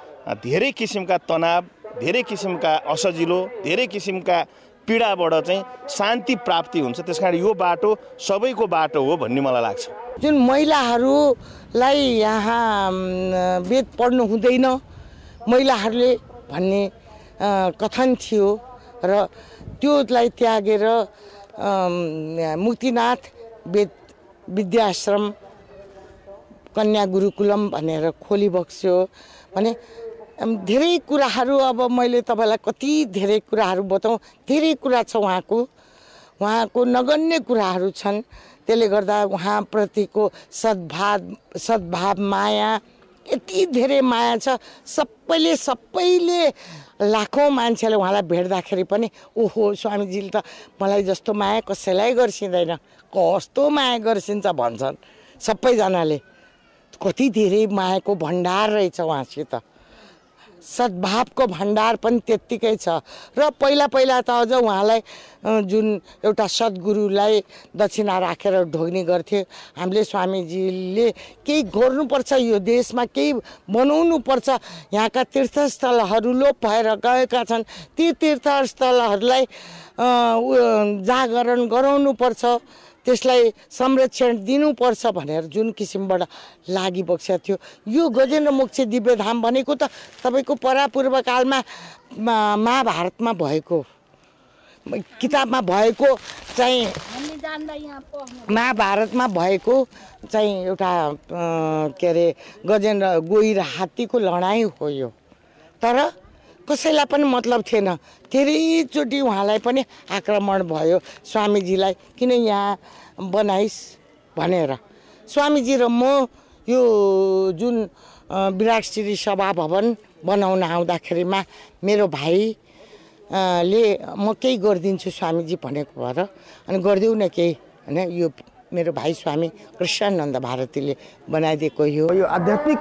धेरै किसिमका तनाव, धेरै किसिमका असजिलो, धेरै किसिमका पीडाबाट चाहिँ शान्ति प्राप्ति हुन्छ। त्यसकारण यो बाटो सबैको बाटो हो भन्ने मलाई लाग्छ। जुन महिलाहरूलाई यहाँ वेद पढ्नु हुँदैन महिलाहरूले भन्ने कथन थियो र त्योलाई त्यागेर मुक्तिनाथ विद्याश्रम कन्या गुरुकुलम भनेर खोली बक्स्यो भने धेरै कुराहरू। अब मैले तपाईँलाई कति धेरै कुराहरू बताउँ, धेरै कुरा छ उहाँको नगन्य कुराहरू छन्। त्यसले गर्दा उहाँप्रतिको सद्भाव माया यति धेरै माया छ। सबैले लाखौँ मान्छेले उहाँलाई भेट्दाखेरि पनि ओहो स्वामीजीले त मलाई जस्तो माया कसैलाई गर्छिँदैन, कस्तो माया गर्छिन्छ भन्छन् सबैजनाले। कति धेरै मायाको भण्डार रहेछ उहाँसित। सद्भावको भण्डार पनि त्यत्तिकै छ र पहिला त अझ उहाँलाई जुन एउटा सद्गुरुलाई दक्षिणा राखेर ढोग्ने गर्थे। हामीले स्वामीजीले केही गर्नुपर्छ, यो देशमा केही बनाउनुपर्छ, यहाँका तीर्थस्थलहरू लोप भएर गएका छन्, ती तीर्थस्थलहरूलाई जागरण गराउनुपर्छ, त्यसलाई संरक्षण दिनुपर्छ भनेर जुन किसिमबाट लागि बसेको थियो। यो गजेन्द्र मोक्ष दिव्यधाम भनेको त तपाईँको परापूर्वकालमा महाभारतमा भएको, किताबमा भएको चाहिँ महाभारतमा भएको चाहिँ एउटा के अरे गजेन्द्र गोही र हात्तीको लडाइँ हो यो। तर कसैलाई पनि मतलब थिएन, धेरैचोटि उहाँलाई पनि आक्रमण भयो स्वामीजीलाई, किन यहाँ बनाइस् भनेर। स्वामीजी र म यो जुन विराट श्री सभा भवन बनाउन आउँदाखेरिमा मेरो भाइ ले म केही गरिदिन्छु स्वामीजी भनेको भएर अनि गरिदेऊ न केही होइन। यो मेरो भाइ स्वामी कृष्णानन्द भारतीले बनाइदिएको यो आध्यात्मिक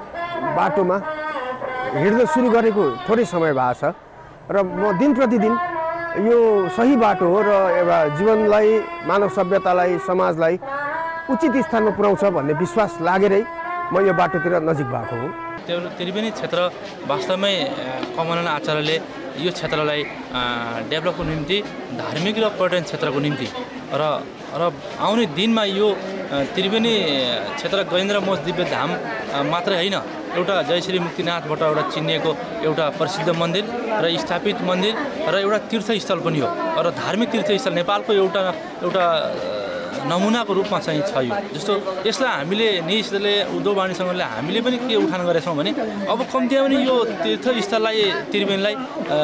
बाटोमा हिँड्न सुरु गरेको थोरै समय भएको छ र म दिन प्रतिदिन यो सही बाटो हो र एउटा जीवनलाई, मानव सभ्यतालाई, समाजलाई उचित स्थानमा पुर्याउँछ भन्ने विश्वास लागेरै म यो बाटोतिर नजिक भएको हुँ। त्रिवेणी क्षेत्र वास्तवमै कमलन आचार्यले यो क्षेत्रलाई डेभलपको निम्ति, धार्मिक र पर्यटन क्षेत्रको निम्ति र आउने दिनमा यो त्रिवेणी क्षेत्र गजेन्द्र मोक्ष दिव्यधाम मात्रै होइन, एउटा जयश्री मुक्तिनाथबाट एउटा चिनिएको एउटा प्रसिद्ध मन्दिर र स्थापित मन्दिर र एउटा तीर्थस्थल पनि हो र धार्मिक तीर्थस्थल नेपालको एउटा नमुनाको रूपमा चाहिँ छ यो। जस्तो यसलाई हामीले निजले उद्धव वाणीसँगले हामीले पनि के उठान गरेछौँ भने अब कम्तीमा पनि यो तीर्थस्थललाई त्रिवेणीलाई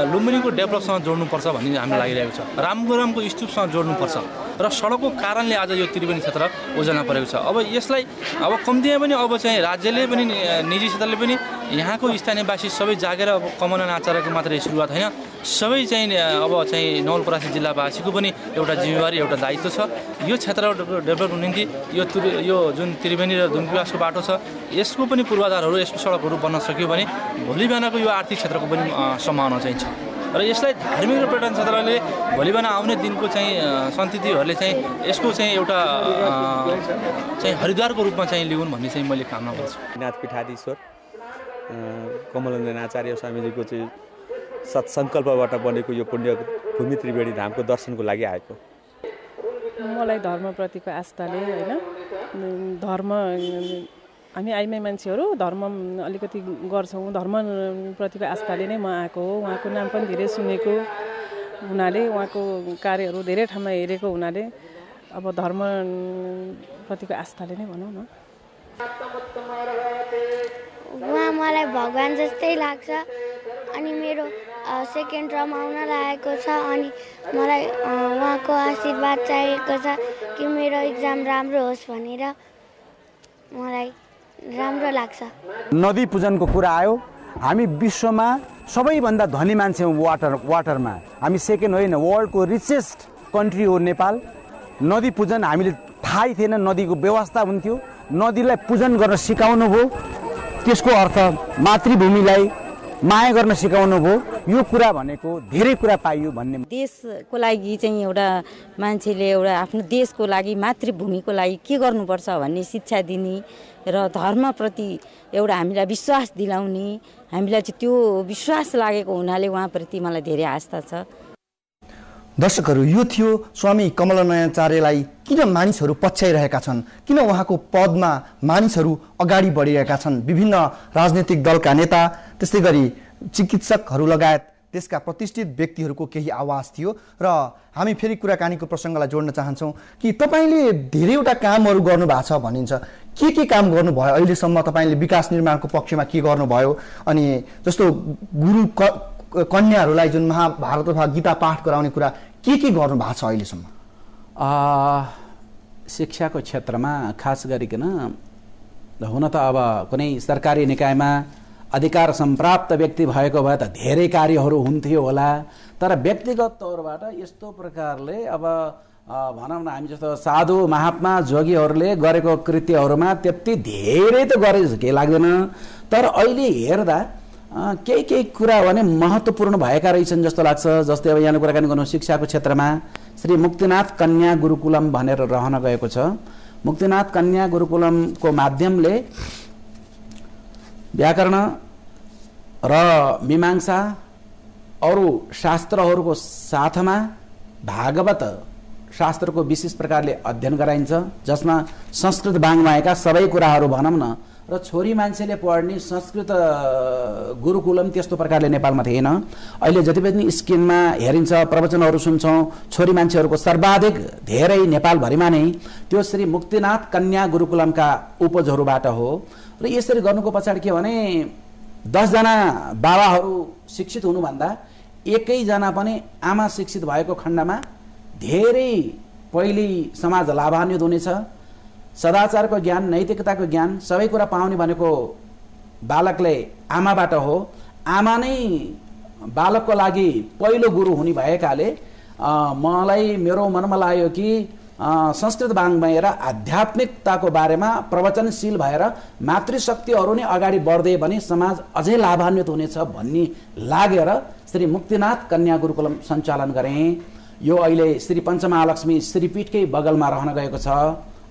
लुम्बिनीको डेभलपसँग जोड्नुपर्छ भन्ने हामीलाई लागिरहेको छ, रामको स्तूपसँग जोड्नुपर्छ र सडकको कारणले आज यो त्रिवेणी क्षेत्र ओझेलमा परेको छ। अब यसलाई अब कम्तीमा पनि अब चाहिँ राज्यले पनि निजी क्षेत्रले पनि यहाँको स्थानीयवासी सबै जागेर अब कमलन आचार्यको मात्रै सुरुवात होइन, सबै चाहिँ अब चाहिँ नवलपरासी जिल्लावासीको पनि एउटा जिम्मेवारी, एउटा दायित्व छ। यो क्षेत्र डेभलपको निम्ति यो जुन त्रिवेणी र दुम्कीवासको बाटो छ यसको पनि पूर्वाधारहरू, यसको सडकहरू बन्न सक्यो भने भोलि बिहानको यो आर्थिक क्षेत्रको पनि सम्भावना चाहिँ छ र यसलाई धार्मिक र पर्यटन क्षेत्रले भोलि बिहान आउने दिनको चाहिँ सन्ततिहरूले चाहिँ यसको चाहिँ एउटा चाहिँ हरिद्वारको रूपमा चाहिँ लिउन् भन्ने चाहिँ मैले कामना गर्छु। नाथ पीठाधीश्वर कमलेन्द्र आचार्य स्वामीजीको चाहिँ सत्सङ्कल्पबाट बनेको यो पुण्य भूमि त्रिवेणी धामको दर्शनको लागि आएको। मलाई धर्मप्रतिको आस्थाले होइन, धर्म हामी आइमाई मान्छेहरू धर्म अलिकति गर्छौँ, धर्मप्रतिको आस्थाले नै म आएको हो। उहाँको नाम पनि धेरै सुनेको हुनाले, उहाँको कार्यहरू धेरै ठाउँमा हेरेको हुनाले अब धर्मप्रतिको आस्थाले नै भनौँ न। उहाँ मलाई भगवान् जस्तै लाग्छ अनि मेरो सेकेन्ड टर्म आउन लागेको छ अनि मलाई उहाँको आशीर्वाद चाहिएको छ कि मेरो एक्जाम राम्रो होस् भनेर मलाई राम्रो लाग्छ। नदी पूजनको कुरा आयो, हामी विश्वमा सबैभन्दा धनी मान्छे हौँ वाटरमा, हामी सेकेन्ड होइन, वर्ल्डको रिचेस्ट कन्ट्री हो नेपाल। नदी पूजन हामीले थाहै थिएन, नदीको व्यवस्था हुन्थ्यो, नदीलाई पूजन गर्न सिकाउनु भयो, त्यसको अर्थ मातृभूमिलाई माया गर्न सिकाउनु भयो। यो कुरा भनेको धेरै कुरा पाइयो भन्ने। देशको लागि चाहिँ एउटा मान्छेले एउटा आफ्नो देशको लागि, मातृभूमिको लागि के गर्नुपर्छ भन्ने शिक्षा दिने र धर्मप्रति एउटा हामीलाई विश्वास दिलाउने, हामीलाई चाहिँ त्यो विश्वास लागेको हुनाले उहाँप्रति मलाई धेरै आस्था छ। दर्शकहरू, यो थियो स्वामी कमलानयनाचार्यलाई किन मानिसहरू पछ्याइरहेका छन्, किन उहाँको पदमा मानिसहरू अगाडि बढिरहेका छन्। विभिन्न राजनीतिक दलका नेता, त्यस्तै गरी चिकित्सकहरू लगायत देशका प्रतिष्ठित व्यक्तिहरूको केही आवाज थियो र हामी फेरि कुराकानीको प्रसङ्गलाई जोड्न चाहन्छौँ कि तपाईँले धेरैवटा कामहरू गर्नुभएको छ भनिन्छ। के काम गर्नुभयो अहिलेसम्म? तपाईँले विकास निर्माणको पक्षमा के गर्नुभयो? अनि जस्तो गुरु कन्याहरूलाई जुन महाभारत अथवा गीता पाठ गराउने कुरा के गर्नु भएको छ अहिलेसम्म? शिक्षाको क्षेत्रमा खास गरिकन हुन त अब कुनै सरकारी निकायमा अधिकार सम्प्राप्त व्यक्ति भएको भए त धेरै कार्यहरू हुन्थ्यो होला, तर व्यक्तिगत तौरबाट यस्तो प्रकारले अब भनौँ न हामी जस्तो साधु महात्मा जोगीहरूले गरेको कृत्यहरूमा त्यति धेरै त गरे जस्तो के लाग्दैन। तर अहिले हेर्दा केही कुरा भने महत्त्वपूर्ण भएका रहेछन् जस्तो लाग्छ। जस्तै अब यहाँ कुराकानी गर्नु शिक्षाको क्षेत्रमा श्री मुक्तिनाथ कन्या गुरुकुलम भनेर रहन गएको छ। मुक्तिनाथ कन्या गुरुकुलमको माध्यमले व्याकरण र मीमांसा अरू शास्त्रहरूको साथमा भागवत शास्त्रको विशेष प्रकारले अध्ययन गराइन्छ, जसमा संस्कृत बाङ्माएका सबै कुराहरू भनौँ न। र छोरी मान्छेले पढ्ने संस्कृत गुरुकुलम त्यस्तो प्रकारले नेपालमा थिएन। अहिले जति पनि स्क्रिनमा हेरिन्छ, प्रवचनहरू सुन्छौँ, छोरी मान्छेहरूको सर्वाधिक धेरै नेपालभरिमा नै त्यो श्री मुक्तिनाथ कन्या गुरुकुलमका उपजहरूबाट हो। र यसरी गर्नुको पछाडि के भने 10 जना बाबाहरू शिक्षित हुनुभन्दा एकैजना पनि आमा शिक्षित भएको खण्डमा धेरै पहिले समाज लाभान्वित हुनेछ। सदाचारको ज्ञान, नैतिकताको ज्ञान सबै कुरा पाउने भनेको बालकले आमाबाट हो। आमा नै बालकको लागि पहिलो गुरु हुने भएकाले मलाई मेरो मनमा लाग्यो कि संस्कृत बाङ्मय र आध्यात्मिकताको बारेमा प्रवचनशील भएर मातृशक्तिहरू नै अगाडि बढ्दै भने समाज अझै लाभान्वित हुनेछ भन्ने लागेर श्री मुक्तिनाथ कन्या गुरुकुलम सञ्चालन गरेँ। यो अहिले श्री पञ्चमहालक्ष्मी श्रीपीठकै बगलमा रहन गएको छ,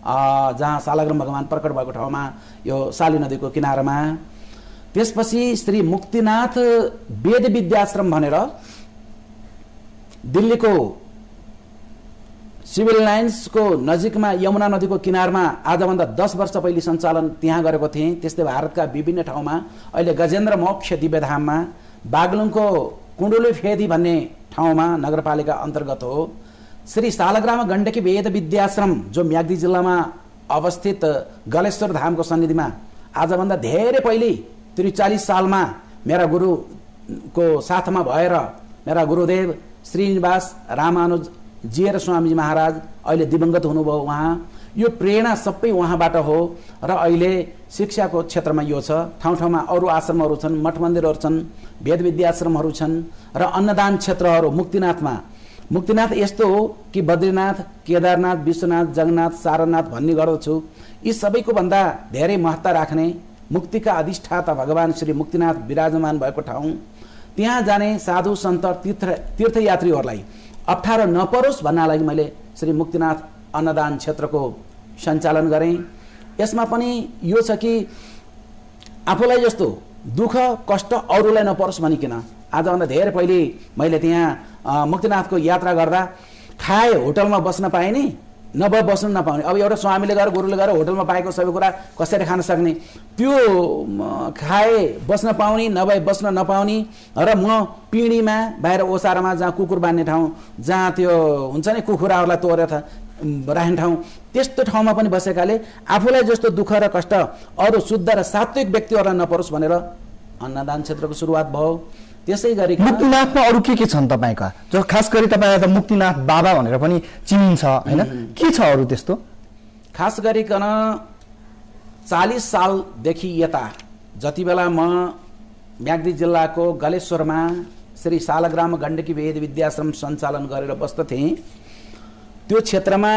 जहाँ सालग्राम भगवान प्रकट भएको ठाउँमा, यो साली नदीको किनारमा। त्यसपछि श्री मुक्तिनाथ वेद विद्याश्रम भनेर दिल्लीको सिभिल लाइन्सको नजिकमा यमुना नदीको किनारमा आजभन्दा 10 वर्ष पहिले सञ्चालन त्यहाँ गरेको थिएँ। त्यस्तै भारतका विभिन्न ठाउँमा अहिले गजेन्द्र मोक्ष दिव्यधाममा, बागलुङको कुण्डली फेदी भन्ने ठाउँमा नगरपालिका अन्तर्गत हो। श्री सालग्राम गण्डकी वेद विद्याश्रम जो म्याग्दी जिल्लामा अवस्थित गलेश्वर धामको सन्निधिमा आजभन्दा धेरै पहिले 43 सालमा मेरा गुरुको साथमा भएर मेरा गुरुदेव श्रीनिवास रामानुज जीर स्वामीजी महाराज अहिले दिवंगत हुनुभयो। उहाँ यो प्रेरणा सबै उहाँबाट हो। र अहिले शिक्षाको क्षेत्रमा यो छ। ठाउँ ठाउँमा अरू आश्रमहरू छन्, मठ मन्दिरहरू छन्, वेद विद्याश्रमहरू छन् र अन्नदान क्षेत्रहरू मुक्तिनाथमा। मुक्तिनाथ यस्तो हो कि बद्रीनाथ, केदारनाथ, विश्वनाथ, जगन्नाथ, सारनाथ भन्ने गर्दछु। यी सबैको भन्दा धेरै महत्त्व राख्ने मुक्तिका अधिष्ठाता भगवान श्री मुक्तिनाथ विराजमान भएको ठाउँ। त्यहाँ जाने साधु सन्त तीर्थयात्रीहरूलाई अप्ठ्यारो नपरोस् भन्नलाई मैले श्री मुक्तिनाथ अन्नदान क्षेत्रको सञ्चालन गरेँ। यसमा पनि यो छ कि आफूलाई जस्तो दुःख कष्ट अरूलाई नपरोस् भनिकन आजभन्दा धेरै पहिले मैले त्यहाँ मुक्तिनाथको यात्रा गर्दा खाए होटलमा बस्न पाएँ नि, नभए बस्नु नपाउने। अब एउटा स्वामीले गएर गुरुले गएर होटलमा पाएको सबै कुरा कसरी खान सक्ने, त्यो खाए बस्न पाउने नभए बस्न नपाउने। र म पिँढीमा बाहिर ओसारामा जहाँ कुकुर बान्ने ठाउँ, जहाँ त्यो हुन्छ नि कुखुराहरूलाई तोडेर राख्ने ठाउँ, त्यस्तो ठाउँमा पनि बसेकाले आफूलाई जस्तो दुःख र कष्ट अरू शुद्ध र सात्विक व्यक्तिहरूलाई नपरोस् भनेर अन्नदान क्षेत्रको सुरुवात भयो। त्यसै गरी मुक्तिनाथमा अरू के छन् तपाईँका, जो खास गरी तपाईँलाई त मुक्तिनाथ बाबा भनेर पनि चिनिन्छ हैन, के छ अरू त्यस्तो? खास गरिकन 40 सालदेखि यता जति बेला म म्याग्दी जिल्लाको गलेश्वरमा श्री सालग्राम गण्डकी वेद विद्याश्रम सञ्चालन गरेर बस्दथेँ, त्यो क्षेत्रमा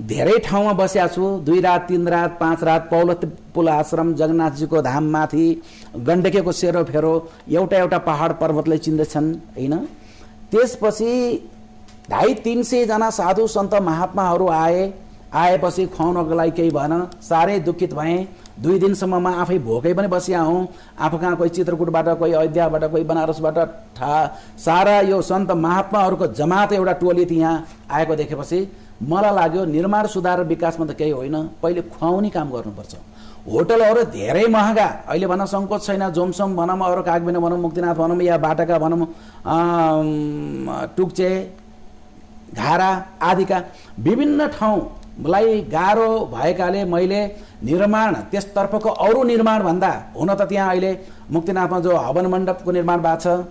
धेरै ठाउँमा बसेको छु। 2 रात 3 रात 5 रात पौलपुल आश्रम, जगन्नाथजीको धाममाथि, गण्डकीको सेरोफेरो, एउटा पहाड पर्वतले चिन्दछन् हैन। त्यसपछि 250-300 जना साधु सन्त महात्माहरू आएपछि खुवाउनको लागि केही भएन, साह्रै दुखित भएँ। 2 दिनसम्म म आफै भोकै पनि बसिया हुँ। आफू कहाँ कोही चित्रकूटबाट, कोही अयोध्याबाट, कोही बनारसबाट सारा यो सन्त महात्माहरूको जमात एउटा टोली त्यहाँ आएको देखेपछि मलाई लाग्यो निर्माण सुधार र विकासमा त केही होइन, पहिले खुवाउने काम गर्नुपर्छ। होटलहरू धेरै महँगा, अहिले भन्न सङ्कोच छैन। जोमसोम भनौँ, अरू कागबिना भनौँ, मुक्तिनाथ भनौँ, या बाटाका भनौँ, टुक्चे, घारा आदिका विभिन्न ठाउँलाई गाह्रो भएकाले मैले निर्माण त्यसतर्फको अरू निर्माण भन्दा, हुन त त्यहाँ अहिले मुक्तिनाथमा जो हवन मण्डपको निर्माण भएको छ,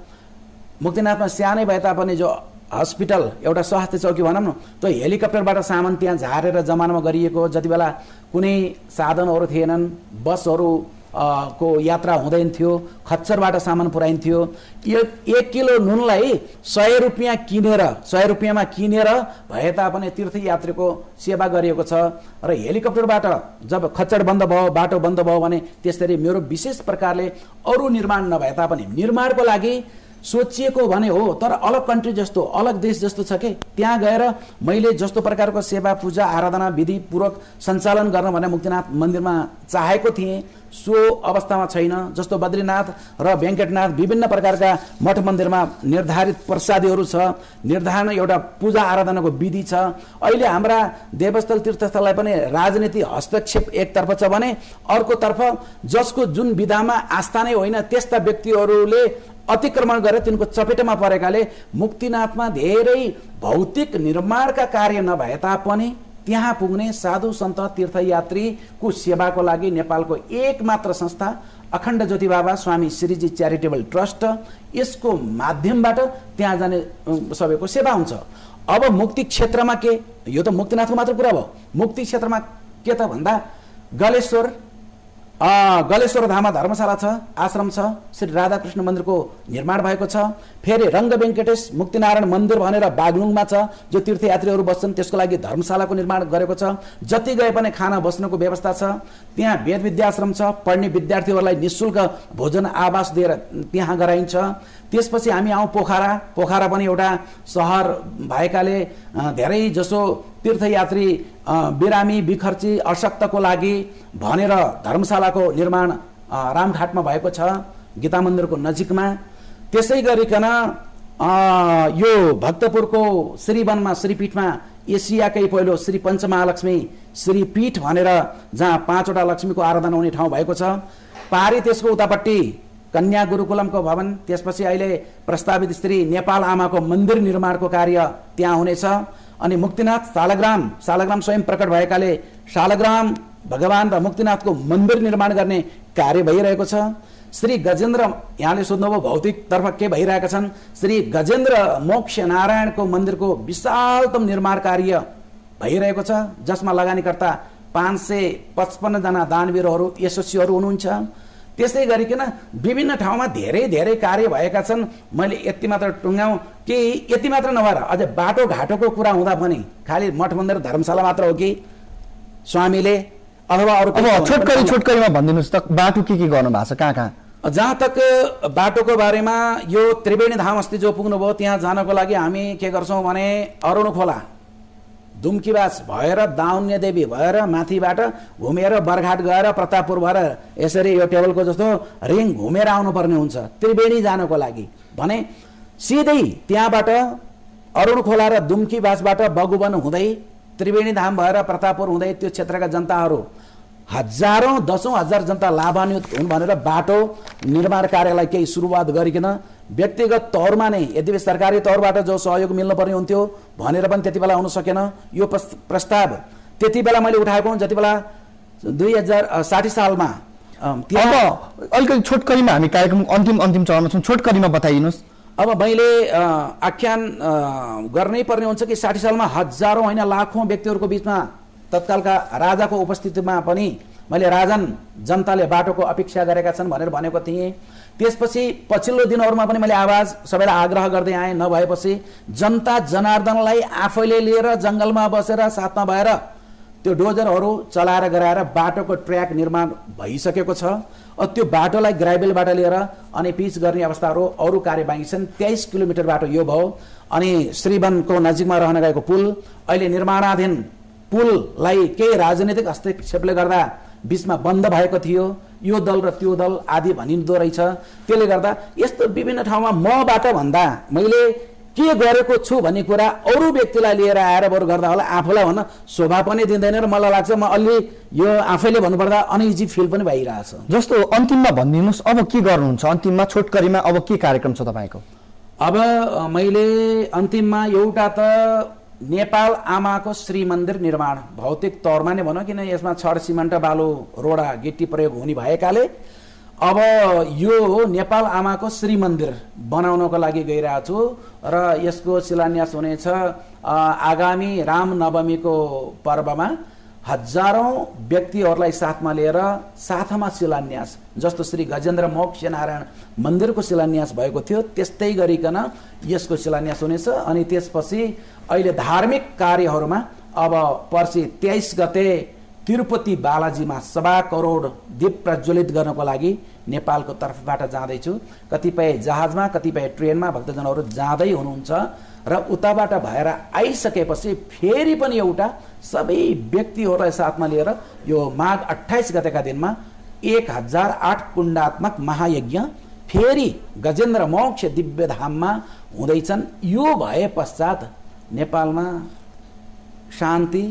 मुक्तिनाथमा सानै भए तापनि जो हस्पिटल एउटा स्वास्थ्य चौकी भनौँ न, त्यो हेलिकप्टरबाट सामान त्यहाँ झारेर जमानामा गरिएको। जति बेला कुनै साधनहरू थिएनन्, बसहरू को यात्रा हुँदैन थियो, खच्चरबाट सामान पुर्याइन्थ्यो। 1 किलो नुनलाई 100 रुपियाँ किनेर 100 रुपियाँमा किनेर भए तापनि तीर्थयात्रीको सेवा गरिएको छ। र हेलिकप्टरबाट जब खच्चर बन्द भयो, बाटो बन्द भयो भने त्यसरी मेरो विशेष प्रकारले अरू निर्माण नभए तापनि निर्माणको लागि सोचिएको भने हो, तर अलग कन्ट्री जस्तो अलग देश जस्तो छ कि त्यहाँ गएर मैले जस्तो प्रकारको सेवा पूजा आराधना विधिपूर्वक सञ्चालन गर्न भने मुक्तिनाथ मन्दिरमा चाहेको थिएँ, सो अवस्थामा छैन। जस्तो बद्रीनाथ र वेङ्कटनाथ विभिन्न प्रकारका मठ मन्दिरमा निर्धारित प्रसादीहरू छ, निर्धारण एउटा पूजा आराधनाको विधि छ। अहिले हाम्रा देवस्थल तीर्थस्थललाई पनि राजनीति हस्तक्षेप एकतर्फ छ भने अर्कोतर्फ जसको जुन विधामा आस्था नै होइन त्यस्ता व्यक्तिहरूले अतिक्रमण गरेर तिनको चपेटमा परेकाले मुक्तिनाथमा धेरै भौतिक निर्माणका कार्य नभए तापनि त्यहाँ पुग्ने साधु सन्त तीर्थयात्रीको सेवाको लागि नेपालको एकमात्र संस्था अखण्ड ज्योति बाबा स्वामी श्रीजी च्यारिटेबल ट्रस्ट, यसको माध्यमबाट त्यहाँ जाने सबैको सेवा हुन्छ। अब मुक्ति क्षेत्रमा के, यो त मुक्तिनाथको मात्र कुरा भयो, मुक्ति क्षेत्रमा के त भन्दा गलेश्वर धाममा धर्मशाला छ, आश्रम छ, श्री राधाकृष्ण मन्दिरको निर्माण भएको छ। फेरि रङ्ग वेङ्कटेश मुक्तिनारायण मन्दिर भनेर बागलुङमा छ, जो तीर्थयात्रीहरू बस्छन् त्यसको लागि धर्मशालाको निर्माण गरेको छ। जति गए पनि खाना बस्नको व्यवस्था छ। त्यहाँ वेद विद्याश्रम छ, पढ्ने विद्यार्थीहरूलाई निःशुल्क भोजन आवास दिएर त्यहाँ गराइन्छ। त्यसपछि हामी आउँ पोखरा पनि एउटा सहर भएकाले धेरै जसो तीर्थयात्री बिरामी बिखर्ची अशक्तको लागि भनेर धर्मशालाको निर्माण रामघाटमा भएको छ, गीता मन्दिरको नजिकमा। त्यसै गरिकन यो भक्तपुरको श्रीवनमा श्रीपीठमा एसियाकै पहिलो श्री पञ्चमहालक्ष्मी श्रीपीठ भनेर जहाँ 5वटा लक्ष्मीको आराधना हुने ठाउँ भएको छ। पारी त्यसको उतापट्टि कन्या गुरुकुलमको भवन, त्यसपछि अहिले प्रस्तावित श्री नेपाल आमाको मन्दिर निर्माणको कार्य त्यहाँ हुनेछ। अनि मुक्तिनाथ सालग्राम स्वयं प्रकट भएकाले सालग्राम भगवान र मुक्तिनाथको मन्दिर निर्माण गर्ने कार्य भइरहेको छ। श्री गजेन्द्र, यहाँले सोध्नुभयो भौतिकतर्फ के भइरहेका छन्, श्री गजेन्द्र मोक्ष नारायणको मन्दिरको विशालतम निर्माण कार्य भइरहेको छ, जसमा लगानीकर्ता 555 जना दानवीरहरू यशस्वीहरू हुनुहुन्छ। त्यसै गरिकन विभिन्न ठाउँमा धेरै धेरै कार्य भएका छन्। मैले यति मात्र टुङ्गाउँ कि यति मात्र नभएर अझ बाटोघाटोको कुरा हुँदा पनि खालि मठ मन्दिर धर्मशाला मात्र हो कि स्वामीले अथवा अरू छोटकरीमा भनिदिनुहोस् त बाटो के गर्नु भएको छ, कहाँ? जहाँ तक बाटोको बारेमा यो त्रिवेणी धाम अस्ति जो पुग्नुभयो त्यहाँ जानको लागि हामी के गर्छौँ भने अरुण खोला दुम्कीवास भएर दाउन्य देवी भएर माथिबाट घुमेर बरघाट गएर प्रतापपुर भएर यसरी यो टेबलको जस्तो रिङ घुमेर आउनुपर्ने हुन्छ त्रिवेणी जानको लागि भने सिधै त्यहाँबाट अरुण खोला र दुम्कीवासबाट बगुवन हुँदै त्रिवेणी धाम भएर प्रतापपुर हुँदै त्यो क्षेत्रका जनताहरू हजारौं दशौं हजार जनता लाभान्वित हुन् भनेर बाटो निर्माण कार्यलाई केही सुरुवात गरिकन व्यक्तिगत तौरमा नै यद्यपि सरकारी तौरबाट जो सहयोग मिल्न पर्ने हुन्थ्यो भनेर पनि त्यति बेला आउन सकेन। यो प्रस्ताव त्यति बेला मैले उठाएको जति बेला 2060 सालमा। अब अलिकति छोटकरीमा हामी कार्यक्रम अन्तिम चरणमा छौँ, छोटकरीमा बताइदिनुहोस्। अब मैले आख्यान गर्नै पर्ने हुन्छ कि 60 सालमा हजारौं होइन लाखौं व्यक्तिहरूको बीचमा तत्कालका राजाको उपस्थितिमा पनि मैले राजन जनताले बाटोको अपेक्षा गरेका छन् भनेर भनेको थिएँ। त्यसपछि पछिल्लो दिनहरूमा पनि मैले आवाज सबैलाई आग्रह गर्दै आएँ। नभएपछि जनता जनार्दनलाई आफैले लिएर जङ्गलमा बसेर साथमा भएर त्यो डोजरहरू चलाएर गराएर बाटोको ट्र्याक निर्माण भइसकेको छ। त्यो बाटोलाई ग्राभेलबाट लिएर अनि पिच गर्ने अवस्थाहरू अरू कार्य बाँकी छन्। 23 किलोमिटर बाटो यो भयो। अनि श्रीवनको नजिकमा रहन गएको पुल अहिले निर्माणाधीन पुललाई केही राजनीतिक हस्तक्षेपले गर्दा बीचमा बन्द भएको थियो। यो दल र त्यो दल आदि भनिँदो रहेछ। त्यसले गर्दा यस्तो विभिन्न ठाउँमा मबाट भन्दा मैले के गरेको छु भन्ने कुरा अरू व्यक्तिलाई लिएर आएर बरु गर्दा होला आफूलाई भन्न शोभा पनि दिँदैन र मलाई लाग्छ म अलि यो आफैले भन्नुपर्दा अनइजी फिल पनि भइरहेछ। जस्तो अन्तिममा भनिदिनुहोस् अब के गर्नुहुन्छ? अन्तिममा छोटकरीमा अब के कार्यक्रम छ तपाईँको? अब मैले अन्तिममा एउटा त नेपाल आमाको श्री मन्दिर निर्माण भौतिक तौरमा नै भनौँ, किन यसमा छड सिमेन्ट बालु रोडा गिट्टी प्रयोग हुने भएकाले अब यो नेपाल आमाको श्री मन्दिर बनाउनको लागि गइरहेको छु र यसको शिलान्यास हुनेछ आगामी राम नवमीको पर्वमा। हजारौं व्यक्तिहरूलाई साथमा लिएर साथमा शिलान्यास, जस्तो श्री गजेन्द्र मोक्ष नारायण मन्दिरको शिलान्यास भएको थियो त्यस्तै गरिकन यसको शिलान्यास हुनेछ। अनि त्यसपछि अहिले धार्मिक कार्यहरूमा अब पर्सि 23 गते तिरुपति बालाजीमा 1.25 करोड दीप प्रज्वलित गर्नको लागि नेपालको तर्फबाट जाँदैछु। कतिपय जहाजमा कतिपय ट्रेनमा भक्तजनहरू जाँदै हुनुहुन्छ र उताबाट भएर आइसकेपछि फेरि पनि एउटा सबै व्यक्तिहरूलाई साथमा लिएर यो माघ 28 गतेका दिनमा 1008 कुण्डात्मक महायज्ञ फेरि गजेन्द्र मोक्ष दिव्यधाममा हुँदैछन्। यो भए पश्चात नेपालमा शान्ति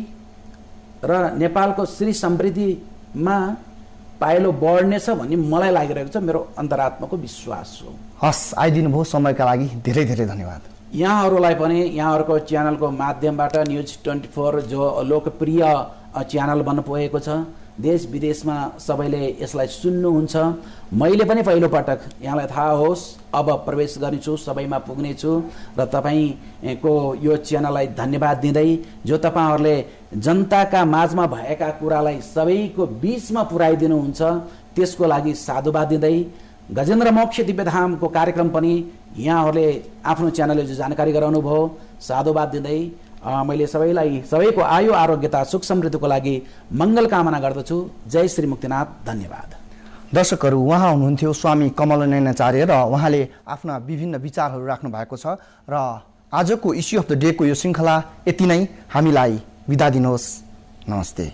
र नेपालको श्री समृद्धिमा पाइलो बढ्नेछ भन्ने मलाई लागिरहेको छ, मेरो अन्तरात्माको विश्वास हो। हस्, आइदिनु भयो, समयका लागि धेरै धेरै धन्यवाद। यहाँहरूलाई पनि यहाँहरूको च्यानलको माध्यमबाट न्युज 24 जो लोकप्रिय च्यानल बन्न पुगेको छ, देश विदेशमा सबैले यसलाई सुन्नुहुन्छ। मैले पनि पहिलोपटक यहाँलाई थाहा होस् अब प्रवेश गर्नेछु, सबैमा पुग्नेछु र तपाईँको यो च्यानललाई धन्यवाद दिँदै जो तपाईँहरूले जनताका माझमा भएका कुरालाई सबैको बीचमा पुर्याइदिनुहुन्छ त्यसको लागि साधुवाद दिँदै गजेन्द्र मोक्ष दिव्यधामको कार्यक्रम पनि यहाँहरूले आफ्नो च्यानलले जो जानकारी गराउनु भयो साधुवाद दिँदै मैले सबैलाई सबैको आयु आरोग्यता सुख समृद्धिको लागि मङ्गल कामना गर्दछु। जय श्री मुक्तिनाथ। धन्यवाद। दर्शकहरू, उहाँ हुनुहुन्थ्यो स्वामी कमल नयनाचार्य र उहाँले आफ्ना विभिन्न विचारहरू राख्नु भएको छ र आजको इस्यु अफ द डे को यो श्रृङ्खला यति नै। हामीलाई बिदा दिनुहोस्। नमस्ते।